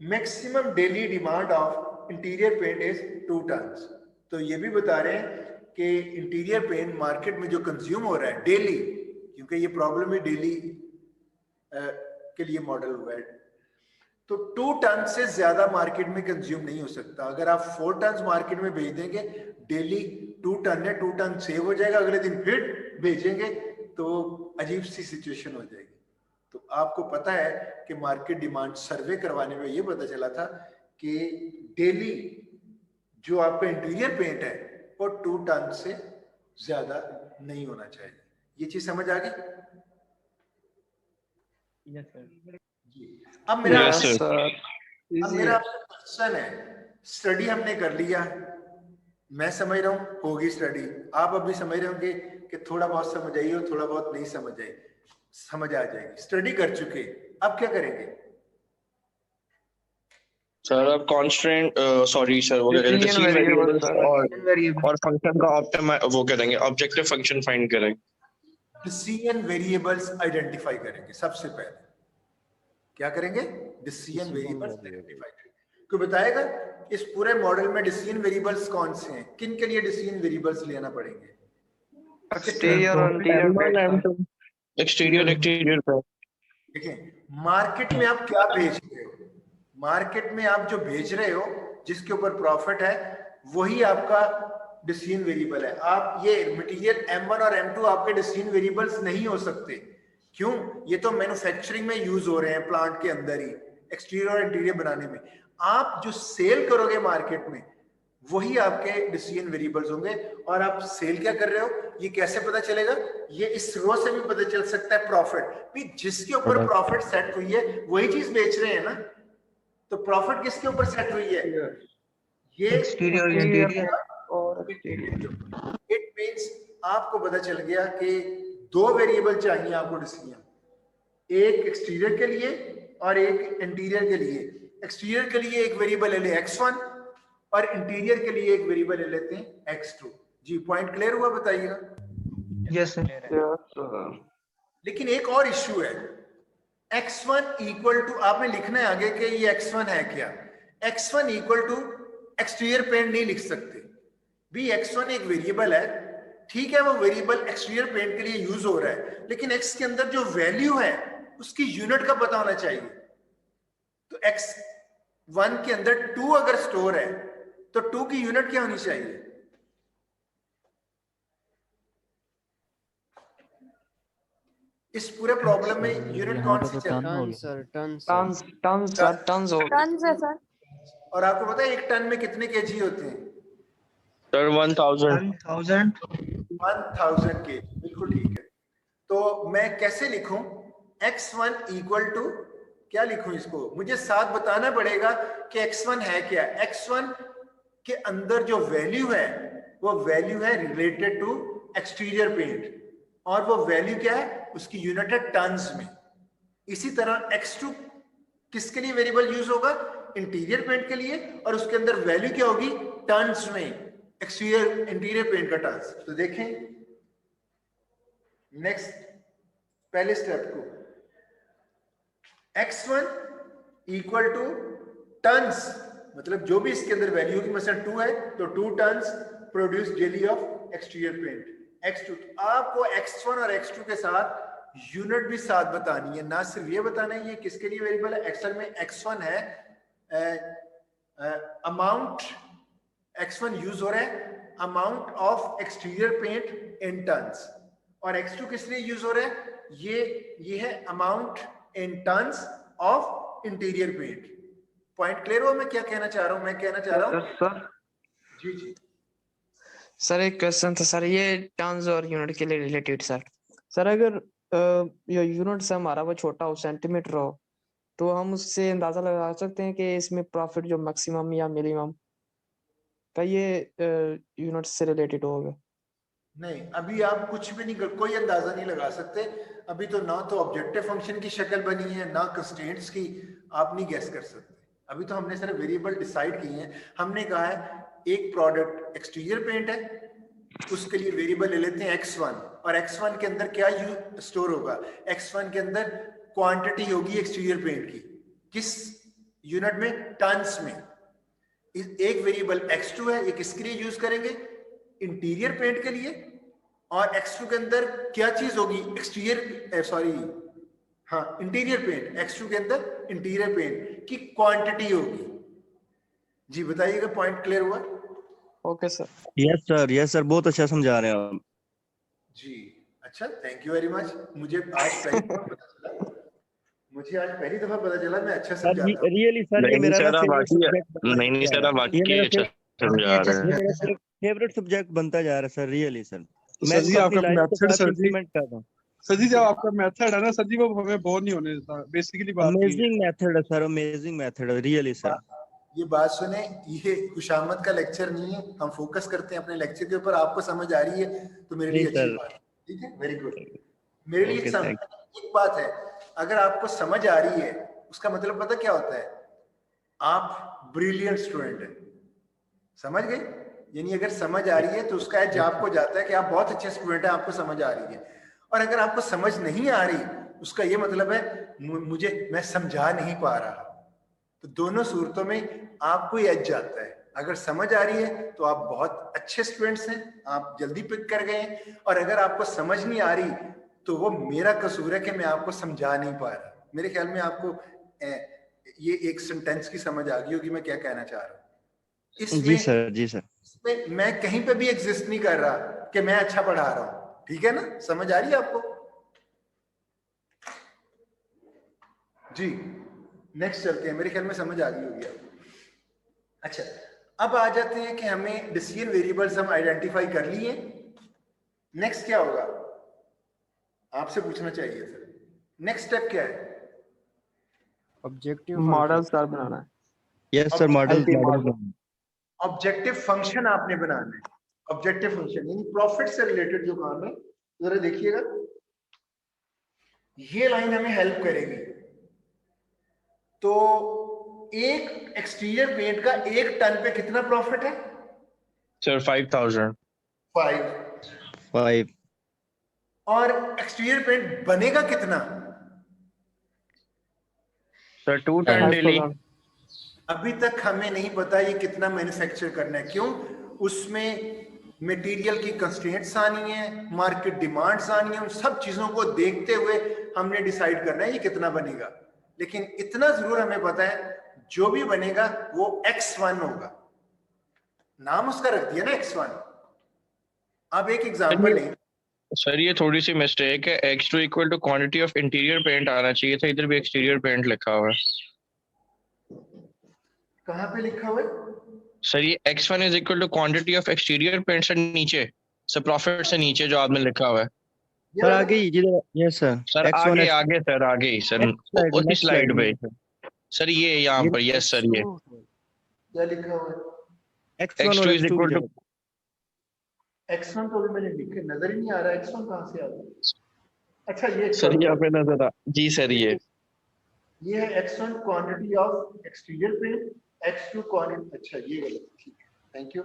Maximum daily demand of interior paint is 2 ton. तो ये भी बता रहे हैं कि इंटीरियर पेंट मार्केट में जो कंज्यूम हो रहा है डेली, क्योंकि ये प्रॉब्लम है डेली के लिए मॉडल हुआ है, तो 2 टन से ज्यादा मार्केट में कंज्यूम नहीं हो सकता। अगर आप 4 टन मार्केट में भेज देंगे, डेली 2 टन है, 2 टन सेव हो जाएगा, अगले दिन फिर भेजेंगे तो अजीब सी सिचुएशन हो जाएगी। तो आपको पता है कि मार्केट डिमांड सर्वे करवाने में ये पता चला था कि डेली जो आपका इंटीरियर पेंट है वो 2 टन से ज्यादा नहीं होना चाहिए। ये चीज समझ आ गई? जी। अब मेरा Yes, sir. आपसे क्वेश्चन है, स्टडी हमने कर लिया, मैं समझ रहा हूँ होगी स्टडी, आप अभी समझ रहे होंगे कि थोड़ा बहुत समझ आई और थोड़ा बहुत नहीं समझ आई, समझ आ जाएगी। स्टडी कर चुके, अब क्या करेंगे? सर अब कांस्टेंट सॉरी सर वो क्या कहते हैं Decision variables, वेरिएबल्स और फंक्शन का वो करेंगे ऑब्जेक्टिव फंक्शन फाइंड करेंगे। डिसीजन वेरिएबल्स आइडेंटिफाई करेंगे। सबसे पहले क्या करेंगे? डिसीजन वेरिएबल्स आइडेंटिफाई करेंगे। कोई बताएगा इस पूरे मॉडल में डिसीजन वेरिएबल्स कौन से हैं? किन के लिए डिसीजन वेरिएबल्स लेना पड़ेगे? exterior और interior paint का। एक्सटीरियर पे देखिए, मार्केट में आप क्या बेच रहे हो, मार्केट में आप जो बेच रहे हो, जिसके ऊपर प्रॉफिट है, वही आपका डिसीजन वेरिएबल है। आप ये मटेरियल M1 और M2 आपके डिसीजन वेरिएबल्स नहीं हो सकते। क्यों? ये तो मैन्युफैक्चरिंग में यूज हो रहे हैं, प्लांट के अंदर ही, एक्सटीरियर और इंटीरियर बनाने में। आप जो सेल करोगे मार्केट में, वही आपके डिसीजन वेरिएबल्स होंगे। और आप सेल क्या कर रहे हो, ये कैसे पता चलेगा? ये इस रो से भी पता चल सकता है, प्रॉफिट भी। जिसके ऊपर प्रॉफिट सेट हुई है वही चीज बेच रहे हैं ना। तो प्रॉफिट किसके ऊपर सेट हुई है? ये exterior interior और इट मींस आपको पता चल गया कि 2 वेरिएबल चाहिए आपको डिसीजन, एक एक्सटीरियर के लिए और एक इंटीरियर के लिए। एक्सटीरियर के लिए एक वेरिएबल ले ले x1 और इंटीरियर के लिए एक वेरिएबल ले लेते हैं x2। जी, पॉइंट क्लियर हुआ? बताइएगा। yes sir लेकिन एक और इश्यू है, x1 इक्वल टू, आपने लिखना है आगे कि ये x1 है क्या। x1 equal to exterior paint नहीं लिख सकते भी। x1 एक वेरिएबल है, ठीक है, वो वेरिएबल एक्सटीरियर पेंट के लिए यूज हो रहा है, लेकिन x के अंदर जो वैल्यू है उसकी यूनिट का पता होना चाहिए। तो x1 के अंदर 2 अगर स्टोर है तो 2 की यूनिट क्या होनी चाहिए? इस पूरे प्रॉब्लम में यूनिट कौन सी चल रही है? Ton sir, ton tons tons sir, tons हो टन्स है सर। और आपको पता है 1 टन में कितने केजी होते हैं? सर 1000। 1000 के, बिल्कुल ठीक है। तो मैं कैसे लिखूं? x1 इक्वल टू क्या लिखूं इसको? मुझे साथ बताना पड़ेगा कि x1 है क्या। x1 के अंदर जो वैल्यू है वो वैल्यू है रिलेटेड टू एक्सटीरियर पेंट, और वो वैल्यू क्या है? उसकी यूनिट है टन्स में। इसी तरह x2 किसके लिए वेरिएबल यूज होगा? इंटीरियर पेंट के लिए, और उसके अंदर वैल्यू क्या होगी? टन्स में, एक्सटीरियर इंटीरियर पेंट का टन्स। तो देखें नेक्स्ट पहले स्टेप को, x1 इक्वल टू टन्स, मतलब जो भी इसके अंदर वैल्यू होगी, मतलब 2 है तो 2 tons produce daily of exterior paint. x2, आपको x1 और x2 के साथ यूनिट भी साथ बतानी है, ना सिर्फ ये बताना है ये किसके लिए वेरिएबल है। एक्चुअल में x1 है अमाउंट, x1 यूज हो रहा है amount of exterior paint in tons, और x2 किस लिए यूज हो रहा है? ये है amount in tons of interior paint. Point clear हो मैं क्या कहना चाह रहा हूं? मैं कहना चाह रहा हूं सर। जी जी सर एक क्वेश्चन था सर, ये टन्स और यूनिट के लिए रिलेटेड सर अगर ये यूनिट से हमारा वो छोटा हो, सेंटीमीटर हो, तो हम उससे अंदाजा लगा सकते हैं कि इसमें प्रॉफिट जो मैक्सिमम या मिनिमम का ये यूनिट से रिलेटेड होगा? नहीं, अभी आप कुछ भी नहीं कोई अंदाजा नहीं लगा सकते। अभी तो ना तो ऑब्जेक्टिव फंक्शन की शक्ल बनी है, ना कंस्ट्रेंट्स की, आप नहीं गैस कर सकते। अभी तो हमने सारे वेरिएबल डिसाइड किए हैं। हमने कहा है एक प्रोडक्ट एक्सटीरियर पेंट है, उसके लिए वेरिएबल ले लेते हैं x1, और x1 के अंदर क्या स्टोर होगा? x1 के अंदर क्वांटिटी होगी एक्सटीरियर पेंट की, किस यूनिट में? टन्स में। एक वेरिएबल x2 है, ये किसके लिए यूज करेंगे? इंटीरियर पेंट के लिए। और x2 के अंदर क्या चीज होगी? Interior paint. x2 के अंदर इंटीरियर पेंट की क्वांटिटी होगी। जी बताइएगा, पॉइंट क्लियर हुआ? Okay sir. यस सर, बहुत अच्छा समझा रहे हैं आप जी। अच्छा, थैंक यू वेरी मच। मुझे आज पहली दफा पता चला, मैं अच्छा समझाता हूं। रियली सर, ये मेरा सर फेवरेट बाकी नहीं सर बाकी अच्छा समझा रहे हैं। मेरा फेवरेट सब्जेक्ट बनता जा रहा है सर, रियली सर। सर जी आपका मेथड सर जी, कर रहा हूं। सर जी जब आपका मेथड है ना सर जी, वो हमें बोर नहीं होने देता। बेसिकली बात अमेजिंग मेथड है सर, अमेजिंग मेथड है रियली सर। ये बात सुने, ये खुशामद का लेक्चर नहीं है, हम फोकस करते हैं अपने लेक्चर के ऊपर। आपको समझ आ रही है तो मेरे लिए अच्छी बात है, ठीक है, वेरी गुड। मेरे लिए एक बात है, अगर आपको समझ आ रही है उसका मतलब पता क्या होता है? आप ब्रिलियंट स्टूडेंट हैं। समझ गए? यानी अगर समझ आ रही है तो उसका एज आपको जाता है कि आप बहुत अच्छे स्टूडेंट हैं, आपको समझ आ रही है। और अगर आपको समझ नहीं आ रही, उसका ये मतलब है मैं समझा नहीं पा रहा। तो दोनों सूरतों में आपको ही एज जाता है। अगर समझ आ रही है तो आप बहुत अच्छे स्टूडेंट्स हैं, आप जल्दी पिक कर गए हैं। और अगर आपको समझ नहीं आ रही तो वो मेरा कसूर है कि मैं आपको समझा नहीं पा रहा। मेरे ख्याल में आपको ये एक सेंटेंस की समझ आ गई होगी मैं क्या कहना चाह रहा हूँ। जी सर, जी सर। इसमें मैं कहीं पे भी एग्जिस्ट नहीं कर रहा कि मैं अच्छा पढ़ा रहा हूँ, ठीक है ना? समझ आ रही है आपको? जी नेक्स्ट चलते हैं, मेरे ख्याल में समझ आ गई होगी आपको। अच्छा, अब आ जाते हैं कि हमें डिसीजन वेरिएबल्स हम आइडेंटिफाई कर लिए। नेक्स्ट क्या होगा? आपसे पूछना चाहिए सर, नेक्स्ट स्टेप क्या है? ऑब्जेक्टिव मॉडल सर बनाना है। Yes sir, model objective function आपने बनाना है। ऑब्जेक्टिव फंक्शन यानी प्रॉफिट से रिलेटेड जो काम है, जरा देखिएगा, ये लाइन हमें हेल्प करेगी। तो एक एक्सटीरियर पेंट का 1 टन पे कितना प्रॉफिट है सर? 5000। 5। और एक्सटीरियर पेंट बनेगा कितना सर? 2 ton daily. अभी तक हमें नहीं पता ये कितना मैन्युफैक्चर करना है। क्यों? उसमें मटेरियल की कंस्ट्रेंट्स आनी है, मार्केट डिमांड्स आनी है। उन सब चीजों को देखते हुए हमने डिसाइड करना है ये कितना बनेगा, लेकिन इतना जरूर हमें पता है जो भी बनेगा वो x1 होगा, नाम उसका रख दिया ना x1। अब एक एग्जांपल लें, सर ये थोड़ी सी मिस्टेक है, x2 equal to quantity of interior paint आना चाहिए था, इधर भी एक्सटीरियर पेंट लिखा हुआ है। कहाँ पे लिखा हुआ है? सर ये x1 is equal to quantity of exterior paint, sir नीचे, सर प्रॉफिट से नीचे जो आपने लिखा हुआ है। सर आगे ही जिधर, यस सर, सर X1 आगे X2 आगे सर आगे ही सर, उसी नेक्स्ट स्लाइड पे में सर, ये यहाँ पर, यस सर, ये क्या लिखा हुआ है? X1 x2 और इज X2 इक्वल की टू, जगह। x1 तो भी मैंने लिखे, नजर ही नहीं आ रहा x1 कहाँ से आ गया। अच्छा ये सर यहाँ पे नजर आ, जी सर ये है x1 quantity of exterior paint, x2 quantity, अच्छा ये गलत, ठीक है, थैंक यू।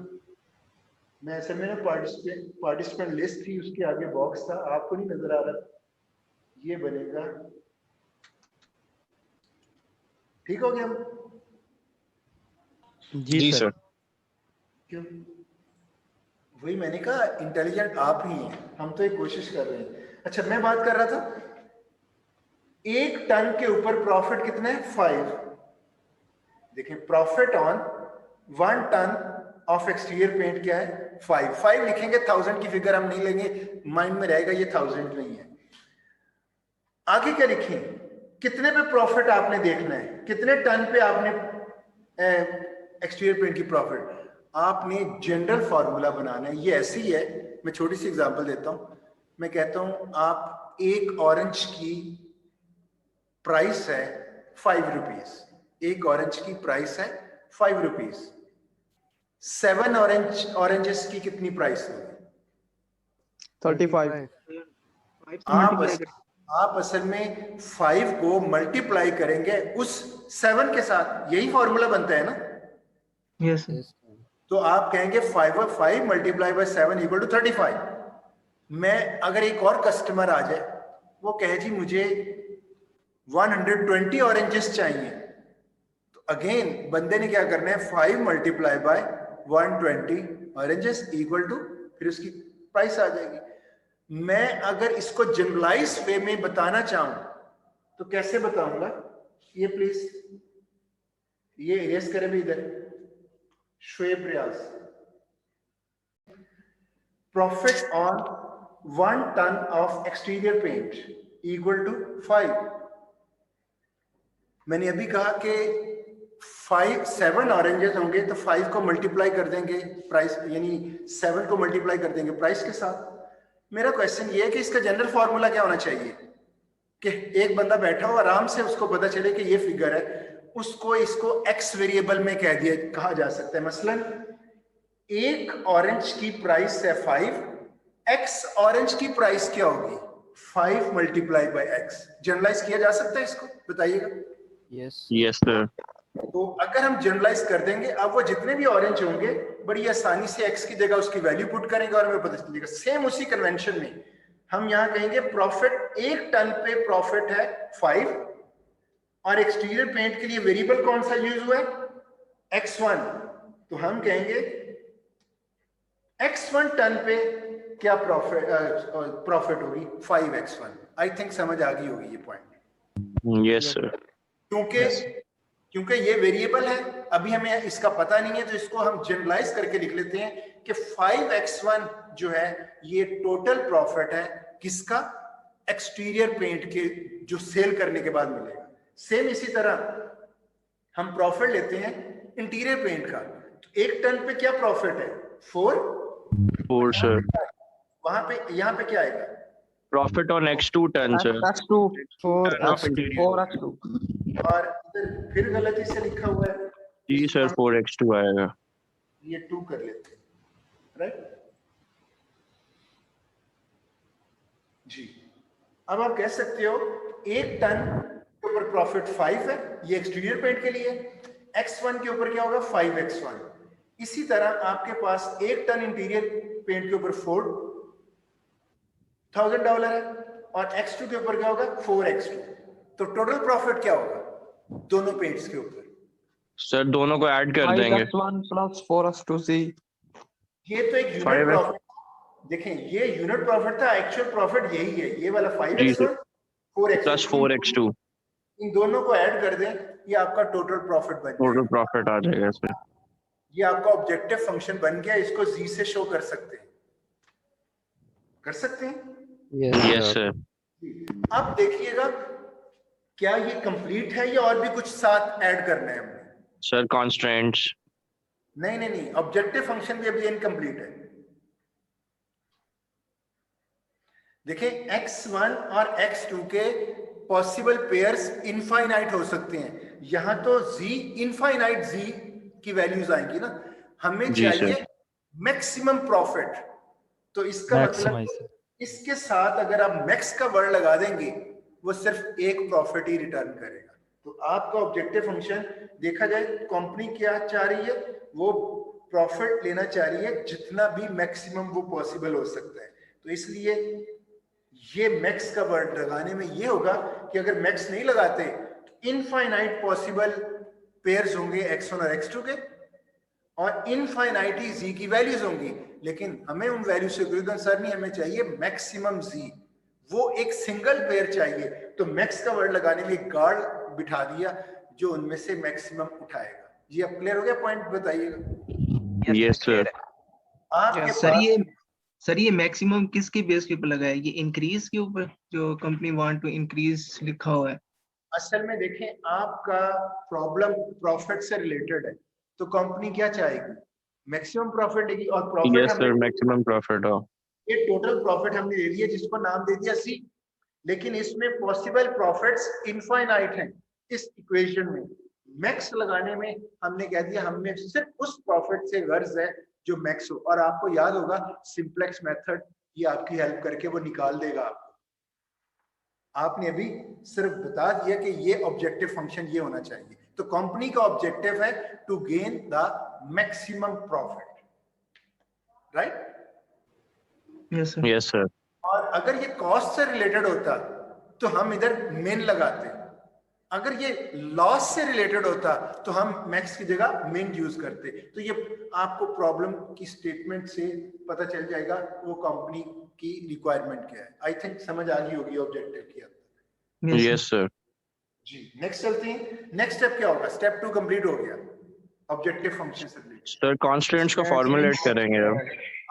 मैं ऐसे में ना पार्टिसिपेंट लिस्ट थी, उसके आगे बॉक्स था, आपको नहीं नजर आ रहा, ये बनेगा, ठीक हो गया? जी सर। क्यों? वही मैंने कहा, इंटेलिजेंट आप ही हैं, हम तो एक कोशिश कर रहे हैं। अच्छा मैं बात कर रहा था, 1 टन के ऊपर प्रॉफिट कितना है? 5। देखें, profit on 1 ton of exterior paint क्या है? 5 लिखेंगे, 1000 की फिगर हम नहीं लेंगे, माइंड में रहेगा ये 1000 नहीं है। आगे क्या लिखें? कितने पे प्रॉफिट आपने देखना है, कितने टन पे आपने एक्सटीरियर पेंट की प्रॉफिट, आपने जनरल फार्मूला बनाना है। ये ऐसी है, मैं छोटी सी एग्जांपल देता हूं। मैं कहता हूं आप एक ऑरेंज की प्राइस है 5 रुपीज, एक ऑरेंज की प्राइस है 5 रुपीज, 7 ऑरेंजेस की कितनी प्राइस होगी? 35। आप असल में 5 को मल्टीप्लाई करेंगे उस 7 के साथ, यही फॉर्मूला बनता है ना? यस तो आप कहेंगे 5 मल्टीप्लाई बाय 7 इक्वल टू 35। मैं अगर एक और कस्टमर आ जाए, वो कहे जी मुझे 120 ऑरेंजेस चाहिए, तो अगेन बंदे ने क्या करना है, 5 multiply by 120 oranges equal to, फिर उसकी प्राइस आ जाएगी। मैं अगर इसको जनरलाइज वे में बताना चाहूं तो कैसे बताऊंगा? ये प्लीज ये इरेज करें भी इधर, Shoaib Riaz, profit on 1 ton of exterior paint equal to 5। मैंने अभी कहा कि 7 ऑरेंजेस होंगे तो 5 को मल्टीप्लाई कर देंगे प्राइस, यानी 7 को मल्टीप्लाई कर देंगे प्राइस के साथ। मेरा क्वेश्चन ये है कि इसका जनरल फॉर्मूला क्या होना चाहिए कि एक बंदा बैठा हो आराम से उसको पता चले कि ये फिगर है, उसको इसको x वेरिएबल में कहा जा सकता है। मसलन एक ऑरेंज की प्राइस है 5, x ऑरेंज की प्राइस क्या होगी? 5 मल्टीप्लाई बाय x। जनरलाइज किया जा सकता है इसको, बताइएगा। Yes sir. तो अगर हम जनरलाइज कर देंगे, अब वो जितने भी ऑरेंज होंगे बड़ी आसानी से x की जगह उसकी वैल्यू पुट करेंगे और हमें पता चलेगा। सेम उसी कन्वेंशन में हम यहाँ कहेंगे प्रॉफिट 1 टन पे प्रॉफिट है 5, और एक्सटीरियर पेंट के लिए वेरिएबल कौन सा यूज हुआ है? x1। तो हम कहेंगे x1 टन पे क्या प्रॉफिट होगी? 5x1। आई थिंक समझ आ गई होगी ये पॉइंट। Yes sir. क्योंकि ये वेरिएबल है, अभी हमें इसका पता नहीं है, तो इसको हम जनरलाइज करके लिख लेते हैं कि 5x1 जो है ये टोटल प्रॉफिट है किसका? एक्सटीरियर पेंट के जो सेल करने के बाद मिलेगा। सेम इसी तरह हम प्रॉफिट लेते हैं इंटीरियर पेंट का, तो 1 टन पे क्या प्रॉफिट है? 4 सर। वहां पे, यहाँ पे क्या आएगा? Profit on x2 ton sir. x2 4x2 और इधर फिर गलती से लिखा हुआ है जी सर, 4x2 आएगा। ये 2 कर लेते हैं, राइट जी। अब आप कह सकते हो 1 टन के ऊपर प्रॉफिट 5 है, ये एक्सटीरियर पेंट के लिए, x1 के ऊपर क्या होगा? 5x1। इसी तरह आपके पास 1 टन इंटीरियर पेंट के ऊपर $4,000 है, और x2 के ऊपर क्या होगा? 4x2। तो टोटल प्रॉफिट क्या होगा दोनों पेंट्स के ऊपर? सर दोनों को ऐड कर देंगे। 5x1 plus 4x2c। ये तो एक यूनिट प्रॉफिट, देखें ये यूनिट प्रॉफिट था, एक्चुअल प्रॉफिट यही है, ये वाला 5x1 प्लस 4x2 इन दोनों को ऐड कर दें, ये आपका टोटल प्रॉफिट बन टोटल जाएगा। प्रॉफिट आ जाएगा इसमें। ये आपका ऑब्जेक्टिव फंक्शन बन गया, इसको जी से शो कर सकते हैं, कर सकते हैं। Yes sir. अब देखिएगा क्या ये कंप्लीट है या और भी कुछ साथ ऐड करना है हमने? सर कॉन्स्ट्रेंट्स नहीं, ऑब्जेक्टिव फंक्शन भी अभी इनकम्प्लीट है। देखिए x1 और x2 के पॉसिबल पेयर्स इनफाइनाइट हो सकते हैं। यहां तो z इनफाइनाइट z की वैल्यूज आएंगी ना, हमें चाहिए मैक्सिमम प्रॉफिट। तो इसका मतलब इसके साथ अगर आप मैक्स का वर्ड लगा देंगे वो सिर्फ एक प्रॉफिट ही रिटर्न करेगा। तो आपका ऑब्जेक्टिव फंक्शन देखा जाए, कंपनी क्या चाह रही है, वो प्रॉफिट लेना चाह रही है जितना भी मैक्सिमम वो पॉसिबल हो सकता है। तो इसलिए ये मैक्स का वर्ड लगाने में ये होगा कि अगर मैक्स नहीं लगाते तो इनफाइनाइट पॉसिबल पेयर्स होंगे x1 और x2 के, और इनफाइनाइट ही z की वैल्यूज होंगी, लेकिन हमें उन वैल्यू से कोई कंसर्न नहीं, हमें चाहिए मैक्सिमम z, वो एक सिंगल पेयर चाहिए। तो मैक्स का वर्ड लगाने में एक गार्ड बिठा दिया जो उनमें से मैक्सिमम उठाएगा। जी अब क्लियर हो गया पॉइंट, बताइएगा। Yes sir. आपके सर ये मैक्सिमम किसके बेस के ऊपर लगा है? ये इंक्रीज के ऊपर, जो कंपनी वांट टू इंक्रीज लिखा हुआ है? असल में देखें, आपका प्रॉब्लम प्रॉफिट से रिलेटेड है, तो कंपनी क्या चाहेगी? मैक्सिमम प्रॉफिट देगी। और profit yes sir, maximum profit हो। ये टोटल प्रॉफिट हमने ले लिया जिसको नाम दे दिया सी, लेकिन इसमें पॉसिबल प्रॉफिट्स इनफाइनाइट हैं। इस इक्वेशन में मैक्स लगाने में हमने कह दिया हमें सिर्फ उस प्रॉफिट से गर्ज है जो मैक्स हो। और आपको याद होगा सिंप्लेक्स मेथड, ये आपकी हेल्प करके वो निकाल देगा आपको। आपने अभी सिर्फ बता दिया कि ये ऑब्जेक्टिव फंक्शन ये होना चाहिए। तो कंपनी का ऑब्जेक्टिव है to gain the maximum profit, right? Yes sir. और अगर ये कॉस्ट से रिलेटेड होता तो हम इधर मेन लगाते, अगर ये लॉस से रिलेटेड होता तो हम मैक्स की जगह मेन यूज करते। तो ये आपको प्रॉब्लम की स्टेटमेंट से पता चल जाएगा वो कंपनी की रिक्वायरमेंट क्या है। आई थिंक समझ आ गई होगी ऑब्जेक्टिव की अब। Yes sir. जी नेक्स्ट चलते हैं। नेक्स्ट स्टेप क्या होगा? स्टेप 2 कंप्लीट हो गया ऑब्जेक्टिव फंक्शन से रिलेटेड। सर कॉन्स्टेंट्स को फॉर्मुलेट करेंगे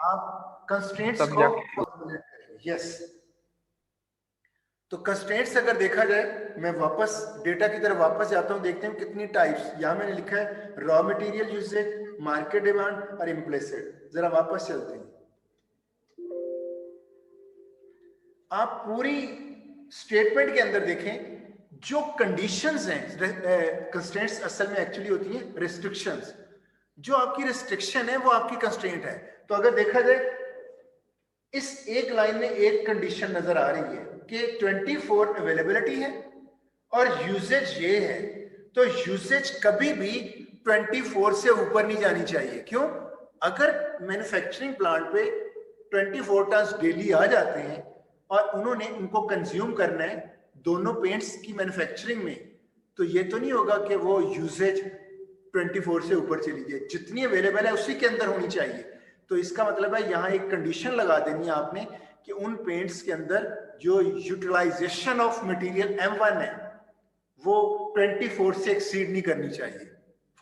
आप कंस्ट्रेंट्स को फॉर्मुलेट करेंगे। यस, तो कंस्ट्रेंट्स अगर देखा जाए, मैं वापस डेटा की तरफ वापस जाता हूं, देखते हैं कितनी टाइप्स। यहां मैंने लिखा है raw material usage, market demand और इम्प्लिसिट। जरा वापस चलते हैं। आप पूरी स्टेटमेंट के अंदर देखें जो कंडीशंस हैं। कंस्ट्रेंट्स असल में एक्चुअली होती हैं रिस्ट्रिक्शंस। जो आपकी रिस्ट्रिक्शन है वो आपकी कंस्ट्रेंट है। तो अगर देखा जाए इस एक लाइन में एक कंडीशन नजर आ रही है कि 24 अवेलेबिलिटी है और यूसेज ये है, तो यूसेज कभी भी 24 से ऊपर नहीं जानी चाहिए। क्यों? अगर मैन्युफैक्चरिंग प्लांट पे 24 टन डेली आ जाते हैं और उन्होंने उनको कंज्यूम करना है दोनों पेंट्स की मैन्युफैक्चरिंग में, तो ये तो नहीं होगा कि वो यूसेज 24 से ऊपर चली जाए। जितनी अवेलेबल है उसी के अंदर होनी चाहिए। तो इसका मतलब है यहाँ एक कंडीशन लगा देनी है आपने कि उन पेंट्स के अंदर जो यूटिलाइजेशन ऑफ मटेरियल M1 है वो 24 से एक्सीड नहीं करनी चाहिए।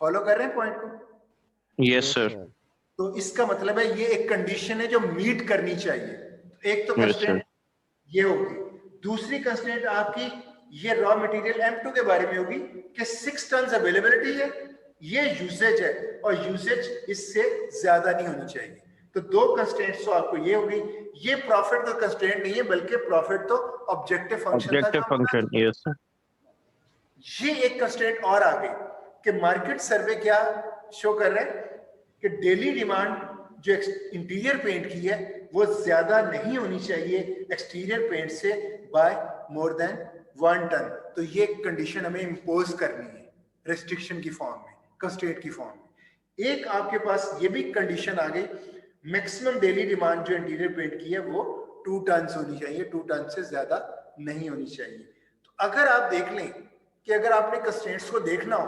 फॉलो कर रहे हैं पॉइंट को? Yes sir. तो इसका मतलब है ये एक कंडीशन है जो मीट करनी चाहिए। एक तो कंस्ट्रेंट ये होगी, दूसरी कंस्ट्रेंट आपकी ये रॉ मटेरियल M2 के बारे में होगी कि 6 टन अवेलेबिलिटी है, ये यूसेज है और यूसेज इससे ज्यादा नहीं होनी चाहिए। तो दो कंस्ट्रेंट्स तो आपको ये होगी। ये प्रॉफिट का कंस्ट्रेंट नहीं है बल्कि प्रॉफिट तो ऑब्जेक्टिव फंक्शन था। Objective function, yes sir. ये एक कंस्ट्रेंट और आ गई कि मार्केट सर्वे क्या शो कर रहे हैं कि डेली डिमांड जो इंटीरियर पेंट की है वो ज्यादा नहीं होनी चाहिए एक्सटीरियर पेंट से बाय मोर देन 1 टन। तो ये कंडीशन हमें इंपोज करनी है रेस्ट्रिक्शन की फॉर्म में, कंस्ट्रेंट की फॉर्म में। एक आपके पास ये भी कंडीशन आ गई, मैक्सिमम डेली डिमांड जो इंटीरियर पेंट की है वो 2 टन होनी चाहिए, 2 टन से ज्यादा नहीं होनी चाहिए। तो अगर आप देख लें कि अगर आपने कंस्ट्रेंट्स को देखना हो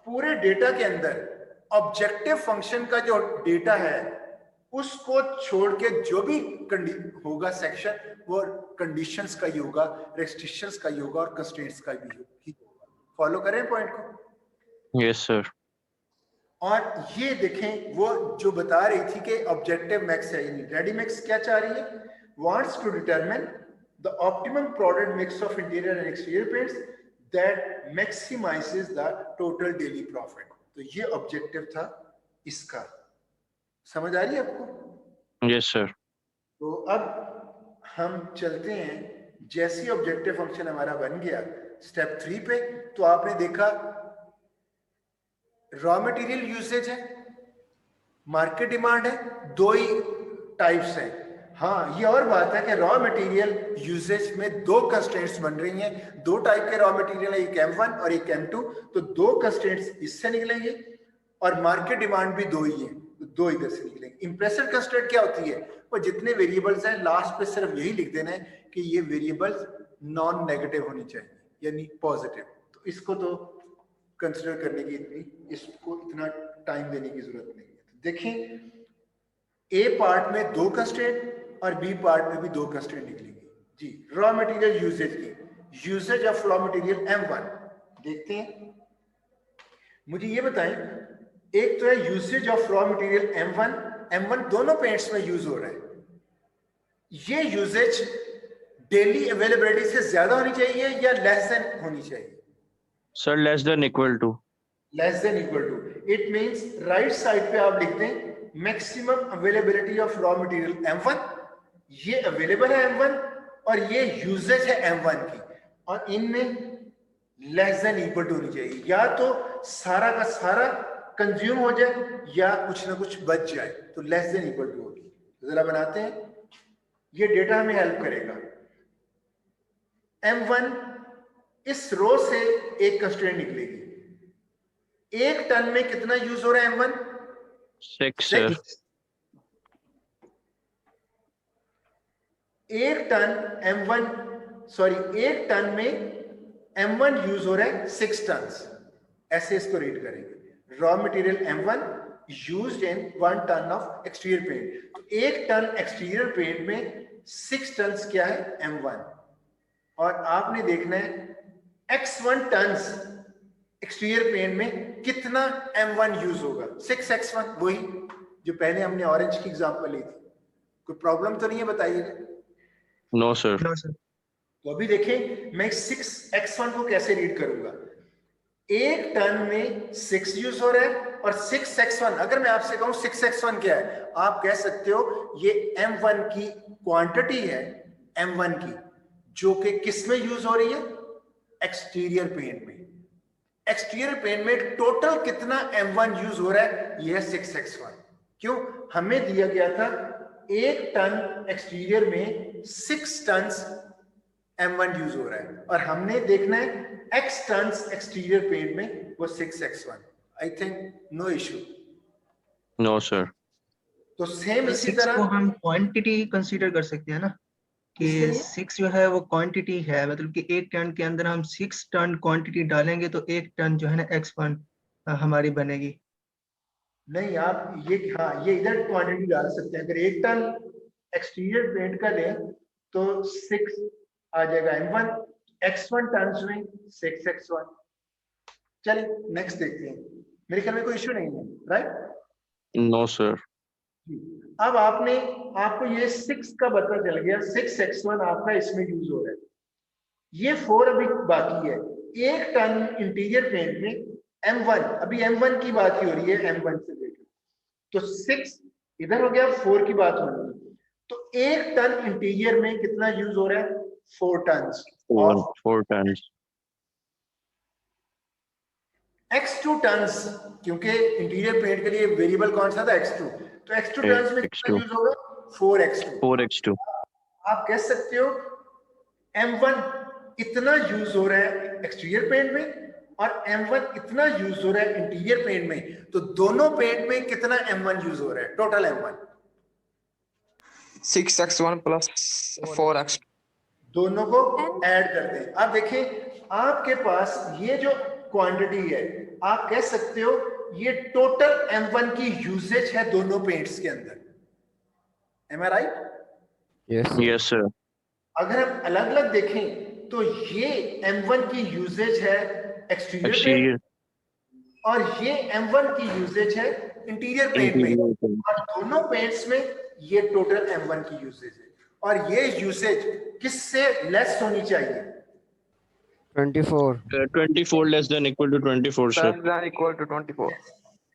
पूरे डेटा के अंदर ऑब्जेक्टिव फंक्शन का जो डेटा है उसको छोड़ के जो भी होगा सेक्शन वो कंडीशंस का ही होगा, रेस्ट्रिक्शंस का ही होगा और कंस्ट्रेंट्स का भी होगा। फॉलो करें पॉइंट को? Yes sir. और ये देखें वो जो बता रही थी कि ऑब्जेक्टिव मैक्स है, यानी रेडी मैक्स क्या चाह रही है, wants to determine the optimum product mix of interior and exterior paints that maximizes the total daily profit. तो ये ऑब्जेक्टिव था इसका, समझ आ रही है आपको? Yes sir. तो अब हम चलते हैं, जैसे ऑब्जेक्टिव फंक्शन हमारा बन गया स्टेप 3 पे, तो आपने देखा रॉ मटेरियल यूसेज है, मार्केट डिमांड है, दो ही टाइप्स हैं। हाँ, ये और बात है कि रॉ मटेरियल यूसेज में दो कंस्ट्रेंट्स बन रही हैं, दो टाइप के रॉ मटेरियल है, एक M1 और एक M2, तो दो कंस्ट्रेंट्स इससे निकलेंगे और मार्केट डिमांड भी दो ही है, तो दो इधर से निकलेंगे। इंप्रेसिव कंस्ट्रेंट क्या होती है, वो जितने वेरिएबल्स हैं लास्ट पे सिर्फ यही लिख देना है कि ये वेरिएबल्स नॉन नेगेटिव होनी चाहिए, यानी पॉजिटिव। तो इसको तो कंसिडर करने की इसको इतना टाइम देने की जरूरत नहीं है। तो देखें, ए पार्ट में दो कंस्ट्रेंट और बी पार्ट में भी दो कंस्ट्रेंट निकलेंगे जी। रॉ मटेरियल यूसेज की, usage of raw material M1 देखते हैं। मुझे ये बताएं, एक तो है usage of raw material M1 दोनों पेंट्स में यूज हो रहा है, ये यूसेज डेली अवेलेबिलिटी से ज्यादा होनी चाहिए या लेस देन होनी चाहिए? Sir less than equal to. Less than equal to, it means right side पे आप लिखते हैं maximum availability of raw material M1, ये अवेलेबल है M1 और ये यूजेज है M1 की, और इनमें लेस देन इक्वल टू होनी चाहिए, या तो सारा का सारा कंज्यूम हो जाए या कुछ ना कुछ बच जाए, तो लेस देन इक्वल टू होगी। जरा बनाते हैं, ये डेटा हमें हेल्प करेगा। M1 इस रो से एक कंस्ट्रेंट निकलेगी, एक टन में कितना यूज हो रहा है M1? 6 सर। एक टन में M1 यूज हो रहा है 6 टन, ऐसे इसको रीड करेंगे। Raw material M1 used in 1 ton of exterior paint, तो एक टन एक्सटीरियर पेंट में 6 टन क्या है M1, और आपने देखना है X1 टन्स एक्सटीरियर पेंट में कितना M1 यूज होगा, 6x1, वही जो पहले हमने ऑरेंज की एग्जांपल ली थी। कोई प्रॉब्लम तो नहीं है, बताइएगा? No sir. तो अभी देखें, मैं 6x1 को कैसे रीड करूंगा। एक टन में 6 यूज हो रहा है और 6x1, अगर मैं आपसे कहूं 6x1 क्या है, आप कह सकते हो ये M1 की क्वांटिटी है, M1 की, जो कि किस में यूज हो रही है? एक्सटीरियर पेंट में। एक्सटीरियर पेंट में टोटल कितना M1 यूज हो रहा है, यह 6x1। क्यों? हमें दिया गया था एक टन एक्सटीरियर में 6 टन M1 यूज हो रहा है, और हमने देखना है X टन एक्सटीरियर पेंट में वो 6x1। I think no issue. No sir. तो सेम तो इसी 6 तरह को हम क्वांटिटी कंसीडर कर सकते हैं ना, कि 6 जो है वो क्वांटिटी है, मतलब कि एक टन के अंदर हम 6 टन क्वांटिटी डालेंगे तो एक टन जो है ना X1 हमारी बनेगी। नहीं, आप ये, हाँ, ये इधर क्वांटिटी डाल सकते हैं। अगर एक टन एक्सटीरियर पेंट का लें तो 6 आ जाएगा M1, X1 टन में 6x1। चलिए नेक्स्ट देखते हैं, मेरे ख्याल में कोई इश्यू नहीं है, राइट? No sir. अब आपको ये 6 का पता चल गया, 6x1 आपका इसमें यूज हो रहा है, ये 4 अभी बाकी है। एक टन इंटीरियर पेंट में M1, अभी M1 की बात ही हो रही है, M1 से लेकर, तो 6 इधर हो गया, 4 की बात हो रही है, तो एक टन इंटीरियर में कितना यूज हो रहा है? 4 टन। 4 टन। X2 टन्स, क्योंकि इंटीरियर पेंट के लिए वेरिएबल कौन सा था? X2, तो X2 टन्स में कितना यूज होगा? 4x2। 4x2। आप कह सकते हो M1 इतना यूज हो रहा है एक्सटीरियर पेंट में और M1 इतना यूज हो रहा है इंटीरियर पेंट में, तो दोनों पेंट में कितना M1 यूज हो रहा है? Total M1 6x1 plus 4x, दोनों को ऐड कर दें। अब देखिए, आपके पास ये जो क्वांटिटी है, आप कह सकते हो ये टोटल M1 की यूजेज है दोनों पेंट्स के अंदर। Am I right? Yes. Yes sir. अगर हम अलग अलग देखें तो ये M1 की यूजेज है एक्सटीरियर एक्सटीरियर पेंट और ये M1 की यूजेज है इंटीरियर पेंट में, इंटीरियर पेंट। और दोनों पेंट्स में ये टोटल M1 की यूजेज है। और ये यूसेज किससे लेस होनी चाहिए? 24. 24 less than equal to 24 sir. Less than equal to 24.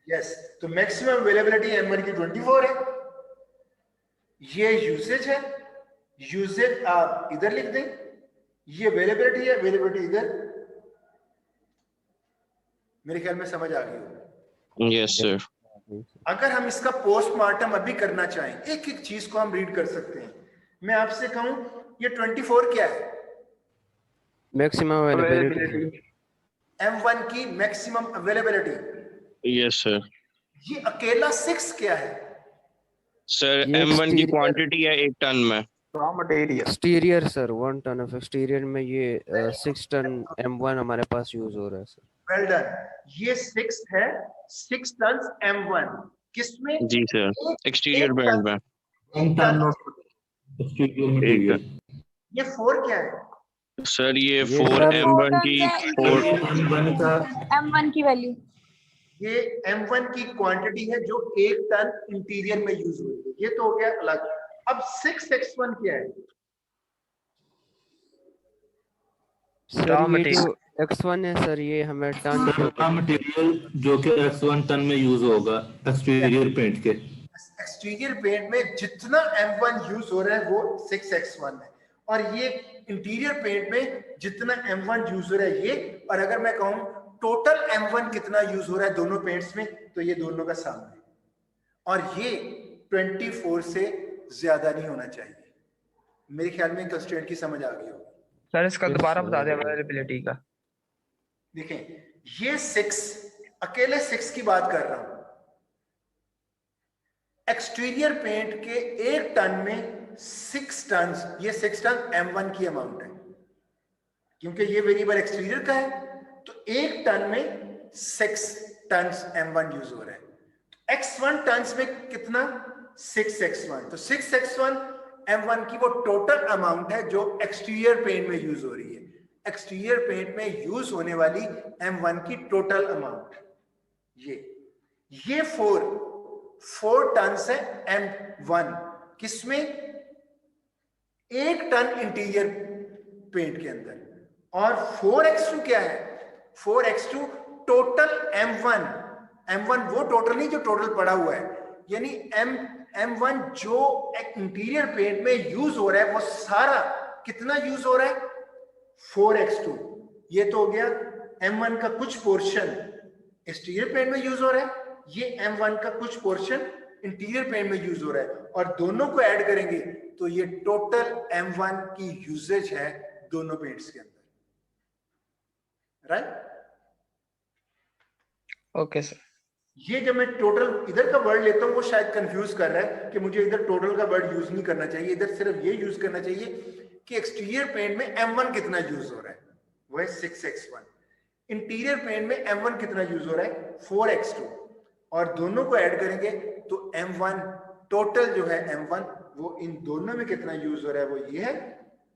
Yes, तो मैक्सिमम अवेलेबिलिटी M1 की 24 है। ये यूसेज है, यूसेज आप इधर लिख दें, ये अवेलेबिलिटी है, अवेलेबिलिटी इधर। मेरे ख्याल में समझ आ गई होगी। Yes sir. अगर हम इसका पोस्टमार्टम अभी करना चाहें, एक एक चीज को हम रीड कर सकते हैं। मैं आपसे कहूं ये 24 क्या है? Maximum availability. M1 की मैक्सिमम अवेलेबिलिटी। Yes sir. ये अकेला 6 क्या है? Sir ये M1 की exterior- क्वांटिटी है 1 टन में। Raw material. Exterior sir, 1 ton of exterior में ये 6 ton M1 हमारे पास यूज हो रहा है सर। Well done. ये 6 है, 6 टन M1 किसमें? जी सर, एक्सटीरियर एक पेंट में। एक टन। एक टन। ये 4 क्या है? सर ये ये 4 सर- M1 की 4 M1 की वैल्यू। ये M1 की क्वांटिटी है जो 1 टन इंटीरियर में यूज हो रही है। ये तो हो गया अलग। अब 6x1 क्या है? सर Raw ये material. जो X1 है सर, ये हमें टन रॉ मटेरियल जो कि X1 टन में यूज होगा एक्सटीरियर पेंट के। एक्सटीरियर पेंट में जितना M1 यूज हो रहा है वो 6x1 है, और ये इंटीरियर पेंट में जितना M1 यूज हो रहा है ये। और अगर मैं कहूं टोटल M1 कितना यूज हो रहा है दोनों पेंट्स में, तो ये दोनों का सामने है। और ये 24 से ज्यादा नहीं होना चाहिए। मेरे ख्याल में कंस्ट्रेंट की समझ आ गई होगी। सर इसका Yes, दोबारा sir. बता दें अवेलेबिलिटी का। देखें, ये 6 अकेले 6 की बात कर रहा हूं। एक्सटीरियर पेंट के 1 टन में 6 टन, ये 6 टन M1 की अमाउंट है, क्योंकि ये वेरिएबल एक्सटीरियर का है। तो 1 टन में 6 टन M1 यूज हो रहा है। X1 टन्स में कितना? 6x1। तो 6x1 M1 की वो टोटल अमाउंट है जो एक्सटीरियर पेंट में यूज हो रही है। एक्सटीरियर पेंट में यूज होने वाली M1 की टोटल अमाउंट ये 4 टन है M1 किसमें? 1 टन इंटीरियर पेंट के अंदर। और 4x2 क्या है? 4x2 टोटल M1 वो टोटल नहीं जो टोटल पड़ा हुआ है, यानी M1 जो इंटीरियर पेंट में यूज हो रहा है वो सारा कितना यूज हो रहा है? 4x2। ये तो हो गया M1 का कुछ पोर्शन एक्सटीरियर पेंट में यूज हो रहा है, ये M1 का कुछ पोर्शन इंटीरियर पेंट में यूज हो रहा है, और दोनों को ऐड करेंगे तो ये टोटल M1 की यूजेज है दोनों पेंट्स के अंदर। राइट? Okay sir. ये जब मैं टोटल इधर का वर्ड लेता हूं वो शायद कंफ्यूज कर रहा है कि मुझे इधर टोटल का वर्ड यूज नहीं करना चाहिए, इधर सिर्फ ये यूज करना चाहिए कि एक्सटीरियर पेंट में M1 कितना यूज हो रहा है, वो है 6x1। इंटीरियर पेंट में M1 कितना यूज हो रहा है? 4x2। और दोनों को ऐड करेंगे तो M1 टोटल जो है M1 वो इन दोनों में कितना यूज हो रहा है वो ये है,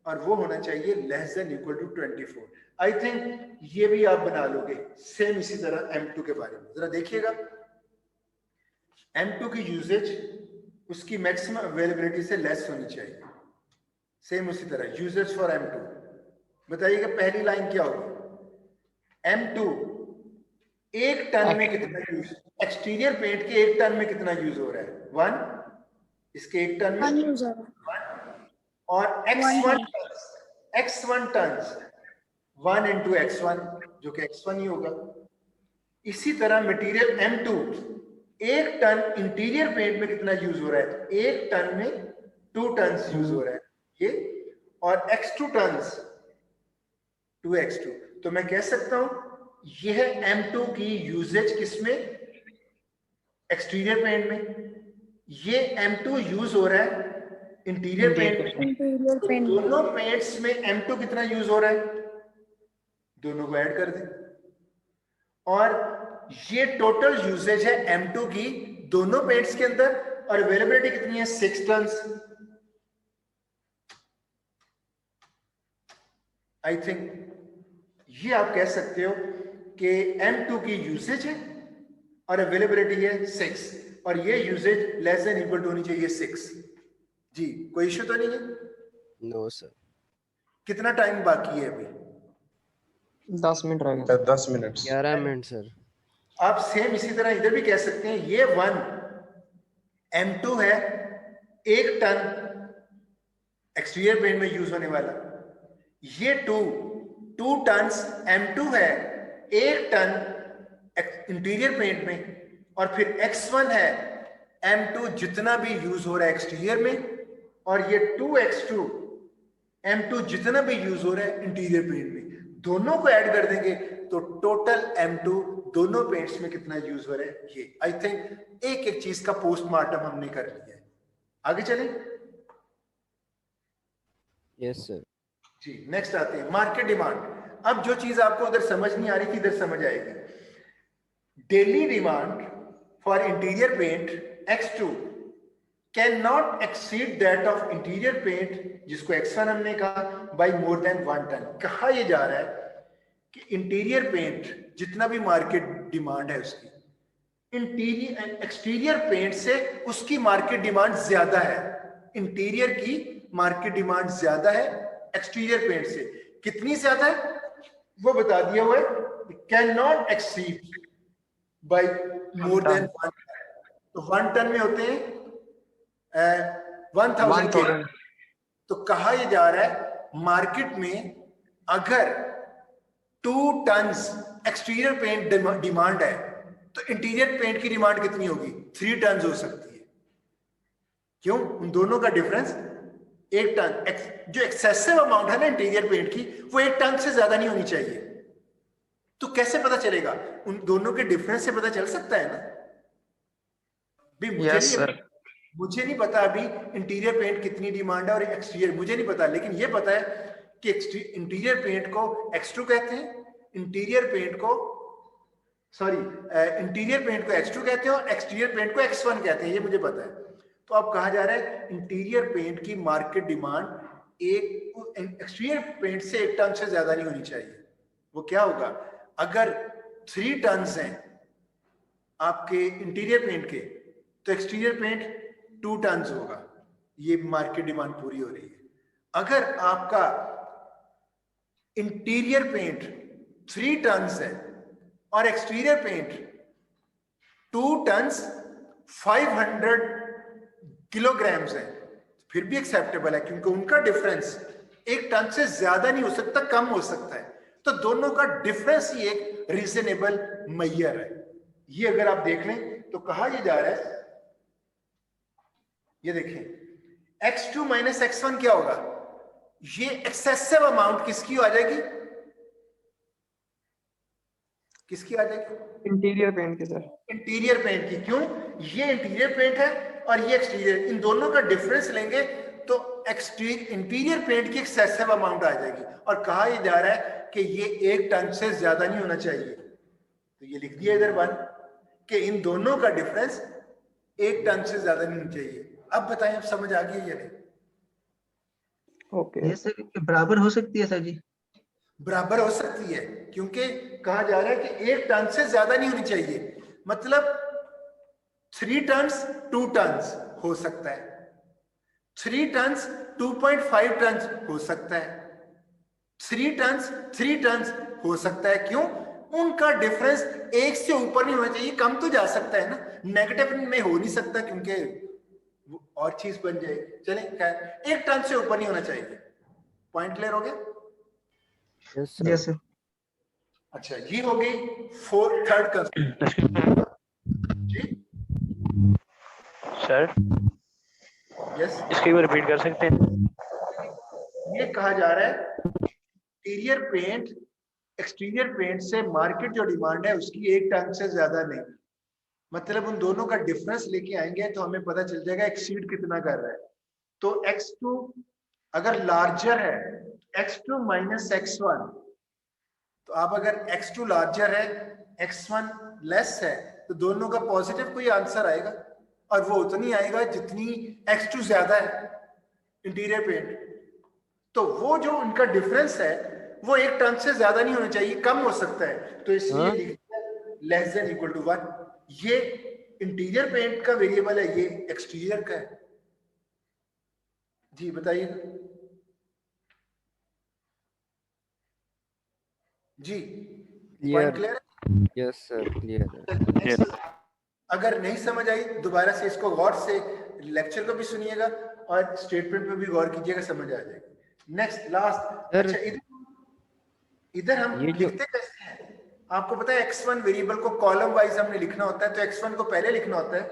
और वो होना चाहिए less than equal to 24। I think ये भी आप बना लोगे सेम इसी तरह M2 के बारे में। जरा देखिएगा, M2 की यूजेज उसकी मैक्सिमम अवेलेबिलिटी से लेस होनी चाहिए। सेम उसी तरह यूजेज फॉर M2। बताइएगा पहली लाइन क्या होगी? M2 1 टन में कितना यूज, एक्सटीरियर पेंट के 1 टन में कितना यूज हो रहा है? 1। इसके 1 टन में 1 यूज हो रहा है। और X1 टन 1 इंटू X1 जो कि X1 ही होगा। इसी तरह material M2 1 ton interior paint में कितना यूज हो रहा है? 1 टन में 2 टन यूज हो रहा है ये, और X2 टन 2x2। तो मैं कह सकता हूं यह M2 की यूजेज किसमें? एक्सटीरियर पेंट में। ये M2 यूज हो रहा है इंटीरियर पेंट में। Interior paint. दोनों पेंट्स में M2 कितना यूज हो रहा है? दोनों को ऐड कर दें, और ये टोटल यूसेज है M2 की दोनों पेंट्स के अंदर। और अवेलेबिलिटी कितनी है? 6 टन। आई थिंक ये आप कह सकते हो कि M2 की यूसेज है और अवेलेबिलिटी है 6 और ये usage less than equal to होनी चाहिए 6। जी कोई इश्यू तो नहीं है? No sir. कितना टाइम बाकी है अभी? 10 मिनट रह गए। 10 मिनट। 11 minute sir. आप सेम इसी तरह इधर भी कह सकते हैं ये 1 M2 है, 1 टन एक्सटीरियर पेंट में यूज होने वाला। ये 2 टन्स M2 है, 1 टन इंटीरियर पेंट में, और फिर X1 है M2 जितना भी यूज हो रहा है एक्सटीरियर में, और ये 2X2 M2 जितना भी यूज हो रहा है इंटीरियर पेंट में। दोनों को ऐड कर देंगे तो टोटल M2 दोनों पेंट्स में कितना यूज हो रहा है ये। आई थिंक एक एक चीज का पोस्टमार्टम हमने कर लिया है। आगे चलें? Yes sir. जी नेक्स्ट आते हैं मार्केट डिमांड। अब जो चीज आपको उधर समझ नहीं आ रही थी इधर समझ आएगी। Daily demand for interior paint X2 can not exceed that of interior paint, जिसको X1 हमने कहा, बाई मोर देन 1 टन। कहा यह जा रहा है कि इंटीरियर पेंट जितना भी मार्केट डिमांड है उसकी, इंटीरियर एक्सटीरियर पेंट से उसकी मार्केट डिमांड ज्यादा है। इंटीरियर की मार्केट डिमांड ज्यादा है एक्सटीरियर पेंट से। कितनी ज्यादा है वो बता दिया हुआ है, can not exceed by more than 1 ton. तो 1 टन में होते हैं 1000 के। तो कहा यह जा रहा है मार्केट में अगर 2 टन्स एक्सटीरियर पेंट डिमांड है तो इंटीरियर पेंट की डिमांड कितनी होगी? 3 टन्स हो सकती है। क्यों? उन दोनों का डिफरेंस 1 टन। जो एक्सेसिव अमाउंट है ना इंटीरियर पेंट की, वो 1 टन से ज्यादा नहीं होनी चाहिए। तो कैसे पता चलेगा? उन दोनों के डिफरेंस से पता चल सकता है ना भी। मुझे नहीं पता अभी इंटीरियर पेंट कितनी डिमांड है और एक्सटीरियर मुझे नहीं पता, लेकिन ये पता है कि इंटीरियर पेंट को X2 कहते हैं, इंटीरियर पेंट को X2 कहते हैं और एक्सटीरियर पेंट को X1 कहते हैं, ये मुझे पता है। तो अब कहा जा रहा है इंटीरियर पेंट की मार्केट डिमांड एक्सटीरियर पेंट से 1 टन से ज्यादा नहीं होनी चाहिए। वो क्या होगा? अगर 3 टन्स हैं आपके इंटीरियर पेंट के तो एक्सटीरियर पेंट 2 टन्स होगा। ये मार्केट डिमांड पूरी हो रही है। अगर आपका इंटीरियर पेंट 3 टन्स है और एक्सटीरियर पेंट 2 टन्स 500 किलोग्राम्स है, फिर भी एक्सेप्टेबल है, क्योंकि उनका डिफरेंस 1 टन से ज्यादा नहीं हो सकता, कम हो सकता है। तो दोनों का डिफरेंस ही एक रीजनेबल मैयर है। ये अगर आप देख लें तो कहा यह जा रहा है, ये देखें X2 माइनस X1 क्या होगा? ये एक्सेसिव अमाउंट किसकी आ जाएगी? किसकी आ जाएगी? इंटीरियर पेंट की सर। इंटीरियर पेंट की। क्यों? ये इंटीरियर पेंट है और ये एक्सटीरियर, इन दोनों का डिफरेंस लेंगे तो इंटीरियर पेंट की एक्सेसिव अमाउंट आ जाएगी। और कहा यह जा रहा है कि ये 1 टन से ज्यादा नहीं होना चाहिए। तो ये लिख दिया इधर 1 कि इन दोनों का डिफरेंस 1 टन से ज्यादा नहीं होना चाहिए। अब बताएं, अब समझ आ गई या नहीं? ओके। ये सर बराबर हो सकती है सर जी? बराबर हो सकती है, क्योंकि कहा जा रहा है कि 1 टन से ज्यादा नहीं होनी चाहिए। मतलब 3 टन्स 2 टन्स हो सकता है, 3 टन्स 2.5 टन्स हो सकता है, 3 टन्स हो सकता है। क्यों? उनका डिफरेंस 1 से ऊपर नहीं होना चाहिए, कम तो जा सकता है ना, नेगेटिव में हो नहीं सकता क्योंकि और चीज बन जाएगी। चले, 1 टन से ऊपर नहीं होना चाहिए। पॉइंट क्लियर हो गया? Yes sir. अच्छा, ये हो गई थर्ड कंस्ट्रेंट। जी सर, यस, इसको भी रिपीट कर सकते हैं? ये कहा जा रहा है इंटीरियर पेंट एक्सटीरियर पेंट से मार्केट जो डिमांड है उसकी 1 टन से ज्यादा नहीं। मतलब उन दोनों का डिफरेंस लेके आएंगे तो हमें पता चल जाएगा एक्सीड कितना कर रहा है। तो X2 अगर लार्जर है, X2 माइनस X1, तो आप अगर X2 लार्जर है X1 लेस है तो दोनों का पॉजिटिव कोई आंसर आएगा, और वो उतनी आएगा जितनी X2 ज्यादा है इंटीरियर पेंट। तो वो जो उनका डिफरेंस है वो एक टर्म से ज्यादा नहीं होना चाहिए, कम हो सकता है, तो इसलिए हाँ? लिख दिया लेस देन इक्वल टू 1। ये इंटीरियर पेंट का वेरिएबल है, ये एक्सटीरियर का है। जी बताइए जी, point clear? Clear yes sir, clear है। है? अगर नहीं समझ आई दोबारा से इसको गौर से लेक्चर को भी सुनिएगा और स्टेटमेंट पे भी गौर कीजिएगा, समझ आ जाएगी। नेक्स्ट लास्ट, सर, अच्छा इधर हम ये जो लिखते कैसे हैं? आपको पता है x1 वेरिएबल को कॉलम वाइज हमने लिखना होता है, तो x1 को पहले लिखना होता है,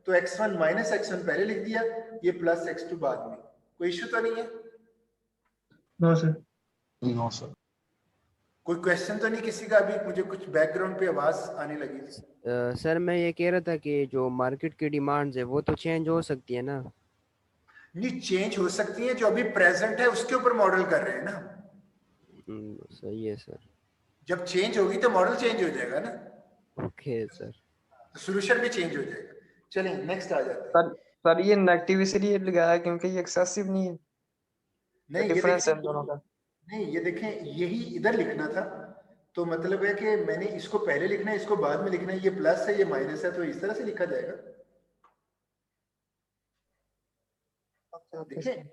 तो x1 माइनस x1 पहले लिख दिया, ये प्लस x2 बाद में। कोई इश्यू तो नहीं है? No sir. No sir. कोई क्वेश्चन तो नहीं किसी का? अभी मुझे कुछ बैकग्राउंड पे आवाज आने लगी थी। सर मैं ये कह रहा था कि जो मार्केट की डिमांड्स है वो तो चेंज हो सकती है ना? नहीं चेंज हो सकती है, जो अभी प्रेजेंट है उसके ऊपर मॉडल कर रहे हैं ना। सही है सर। जब चेंज होगी तो मॉडल चेंज हो जाएगा ना, ओके सर। सोल्यूशन भी चेंज हो जाएगा। चलिए नेक्स्ट आ जाते हैं। सर ये नेगेटिव इसलिए लगाया क्योंकि ये एक्सेसिव नहीं है, नहीं ये डिफरेंस है देखिए, दोनों का। नहीं ये देखें, यही इधर लिखना था, तो मतलब है कि मैंने इसको पहले लिखना है, इसको बाद में लिखना है, ये प्लस है ये माइनस है, तो इस तरह से लिखा जाएगा। देखिए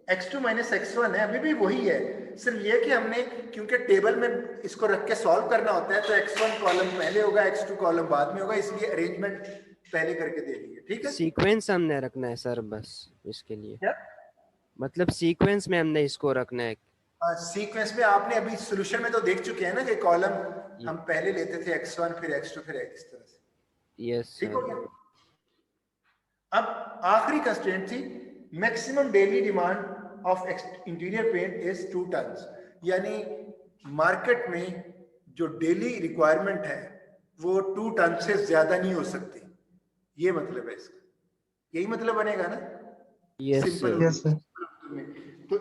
x2 माइनस x1 है, अभी भी वही है, सिर्फ ये कि हमने क्योंकि टेबल में इसको रख के सॉल्व करना होता है, तो x1 कॉलम पहले होगा, x2 कॉलम बाद में होगा, इसलिए अरेंजमेंट पहले करके दे दी है। ठीक है, सीक्वेंस हमने रखना है सर बस इसके लिए। क्या मतलब सीक्वेंस में हमने इसको रखना है। सीक्वेंस में आपने अभी सॉल्यूशन में तो देख चुके हैं ना कि कॉलम हम पहले लेते थे x1 फिर x2 फिर इस तरह से। यस ठीक हो सर। गया। अब आखिरी कंस्ट्रेंट थी maximum daily demand of interior paint is 2 tons, यानी मार्केट में जो डेली रिक्वायरमेंट है वो 2 टन से ज्यादा नहीं हो सकती। ये मतलब है इसका, यही मतलब बनेगा ना? Yes simple sir. Yes sir. तो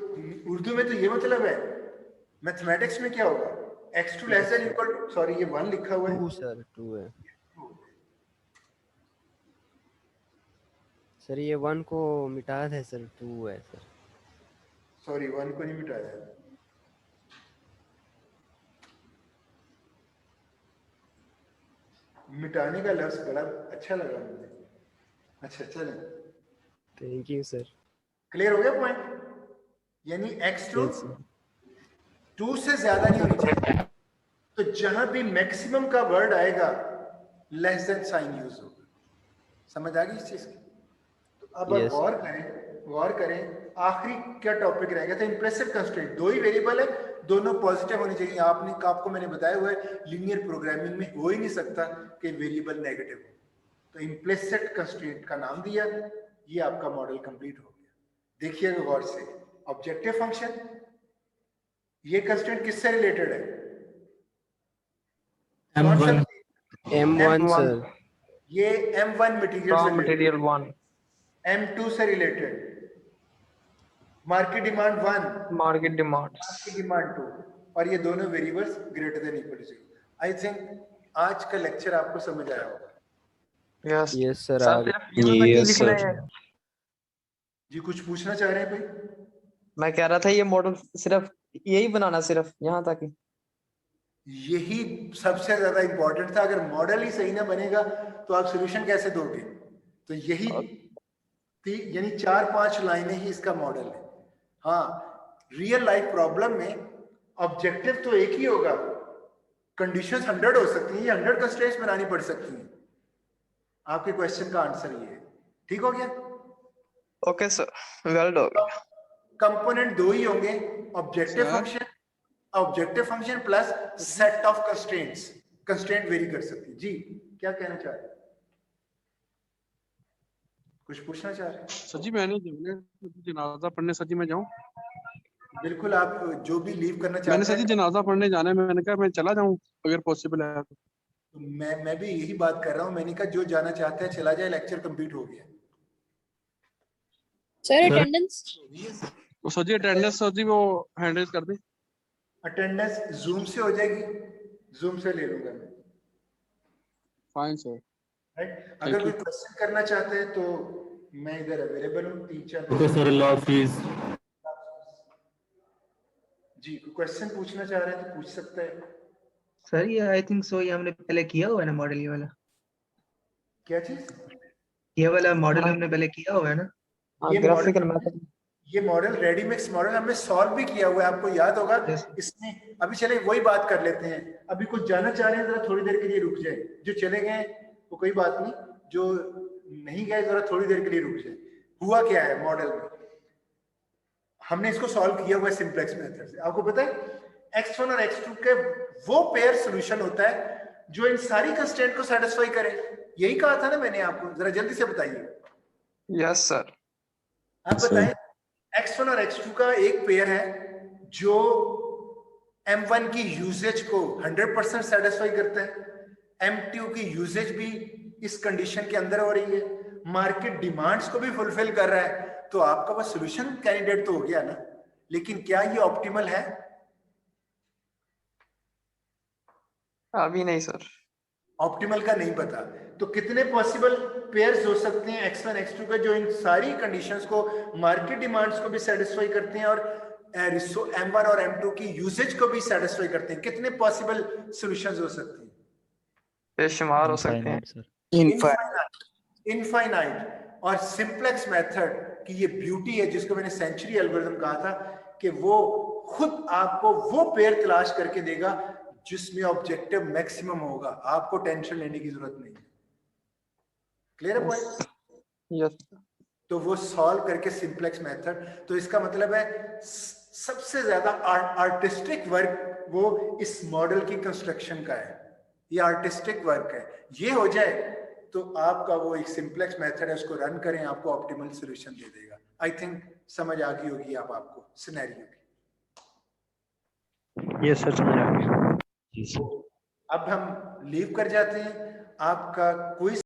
उर्दू में तो ये मतलब है। मैथमेटिक्स में क्या होगा? x2 less than equal to, sorry ये 1 लिखा हुआ है, 2 सर, 2 है सर। ये 1 को मिटा दे सर, 2 है सर। सॉरी 1 को नहीं मिटाया, मिटाने का लफ्ज बड़ा अच्छा लगा मुझे। अच्छा चलें, थैंक यू सर। क्लियर हो गया पॉइंट? यानी x2 यस सर। 2 से ज्यादा नहीं होनी चाहिए, तो जहां भी मैक्सिमम का वर्ड आएगा लेस देन साइन यूज होगा। समझ आ गई इस चीज की? तो अब Yes. गौर करें आखिरी क्या टॉपिक रह गया था, इम्प्लिसिट कंस्ट्रेंट। 2 ही वेरिएबल है, दोनों पॉजिटिव होनी चाहिए। आपको मैंने बताया हुआ है लीनियर प्रोग्रामिंग में हो ही नहीं सकता कि वेरिएबल नेगेटिव हो, तो इम्प्लिसिट कंस्ट्रेंट का नाम दिया, ये आपका मॉडल कंप्लीट हो गया। देखिएगा गौर से, ऑब्जेक्टिव फंक्शन, ये कंस्ट्रेंट किससे रिलेटेड है? M1 M1 sir. ये M1 मटेरियल से मटेरियल 1, M2 से रिलेटेड, market demand 1, market demand market demand 2, और ये दोनों variables greater than equal to 0। I think आज का लेक्चर आपको समझ आया होगा। Yes yes sir. सर सिर्फ यहाँ तक ही Yes, लिखना sir. है। जी कुछ पूछना चाह रहे हैं कोई? मैं कह रहा था ये मॉडल सिर्फ यही बनाना, सिर्फ यहाँ तक ही। यही सबसे ज्यादा इंपॉर्टेंट था। अगर मॉडल ही सही ना बनेगा तो आप सॉल्यूशन कैसे दोगे? तो यही यानी 4-5 लाइनें ही इसका मॉडल है। हाँ, रियल लाइफ प्रॉब्लम में ऑब्जेक्टिव तो एक ही होगा, कंडीशंस 100 हो सकती हैं, 100 कंस्ट्रेंट्स बनानी पड़ सकती हैं। आपके क्वेश्चन का आंसर ये है। ठीक हो गया? Okay sir, well done. Component 2 ही होंगे, objective function plus set of constraints. Constraint very कर सकती है। जी क्या कहना चाह रहे हैं? कुछ पूछना चाह रहे हैं? सर जी मैं नहीं जनाजा पढ़ने, सर जी मैं जाऊं? बिल्कुल, आप जो भी लीव करना मैंने चाहते सर जी हैं। जनाजा पढ़ने जाना है, मैंने कहा मैं चला जाऊं अगर पॉसिबल है तो। मैं भी यही बात कर रहा हूँ। मैंने कहा जो जाना चाहते हैं चला जाए, लेक्चर कंप्लीट हो गया। सर अटेंडेंस तो सर जी अटेंडेंस सर जी वो हैंडल कर दे। अटेंडेंस जूम से हो जाएगी, जूम से ले लूंगा मैं। Fine sir. राइट, अगर कोई क्वेश्चन करना चाहते हैं तो मैं इधर अवेलेबल हूँ। टीचर ओके सर, अल्लाह हाफिज। जी, कोई क्वेश्चन पूछना चाह रहे हैं तो पूछ सकते हैं। सर ये आई थिंक सो ये हमने पहले किया हुआ है ना मॉडल ये वाला, क्या चीज? ये वाला मॉडल हाँ। हमने पहले किया हुआ है ना। ये ग्राफिकल मॉडल मेथड। ये मॉडल रेडीमिक्स मॉडल हमने सॉल्व भी किया हुआ है, आपको याद होगा। Yes. इसमें अभी चले वही बात कर लेते हैं। अभी कुछ जानना चाह रहे हैं जरा थोड़ी देर के लिए रुक जाए, जो चले गए वो कोई बात नहीं, जो नहीं गए जरा थोड़ी देर के लिए रुक जाए। हुआ क्या है मॉडल में, हमने इसको सॉल्व किया हुआ है सिंप्लेक्स मेथड से। आपको पता है x1 और x2 के वो पेयर सोल्यूशन होता है जो इन सारी कंस्ट्रेंट को सेटिस्फाई करे। यही कहा था ना मैंने आपको, जरा जल्दी से बताइए। Yes sir. आप बताएं x1 और x2 का एक पेयर है जो m1 की यूजेज को 100% सेटिस्फाई करता है, m2 की यूजेज भी इस कंडीशन के अंदर हो रही है, मार्केट डिमांड्स को भी फुलफिल कर रहा है, तो आपका बस सॉल्यूशन कैंडिडेट तो हो गया ना। लेकिन क्या ये ऑप्टिमल है? अभी नहीं सर। ऑप्टिमल का नहीं पता। तो कितने पॉसिबल पेयर्स हो सकते हैं x1 x2 का जो इन सारी कंडीशंस को, मार्केट डिमांड्स को भी सेटिस्फाई करते हैं और m1 और m2 की यूसेज को भी सेटिस्फाई करते हैं? कितने पॉसिबल सॉल्यूशंस हो सकते हैं? बेशुमार हो सकते हैं। इनफाइनाइट। और सिंप्लेक्स मेथड की ये ब्यूटी है जिसको मैंने सेंचुरी एल्गोरिथम कहा था कि वो खुद आपको वो पेयर तलाश करके देगा जिसमें ऑब्जेक्टिव मैक्सिमम होगा, आपको टेंशन लेने की जरूरत नहीं है। क्लियर है पॉइंट? यस। तो वो सॉल्व करके सिंप्लेक्स मेथड, तो इसका मतलब है सबसे ज्यादा आर्टिस्टिक वर्क वो इस मॉडल की कंस्ट्रक्शन का है। ये आर्टिस्टिक वर्क है, ये हो जाए तो आपका वो एक सिंप्लेक्स मेथड है, उसको रन करें, आपको ऑप्टिमल सॉल्यूशन दे देगा। आई थिंक समझ आ गई होगी आपको सिनेरियो की। ये सर समझ आ गया। अब हम लीव कर जाते हैं। आपका क्विज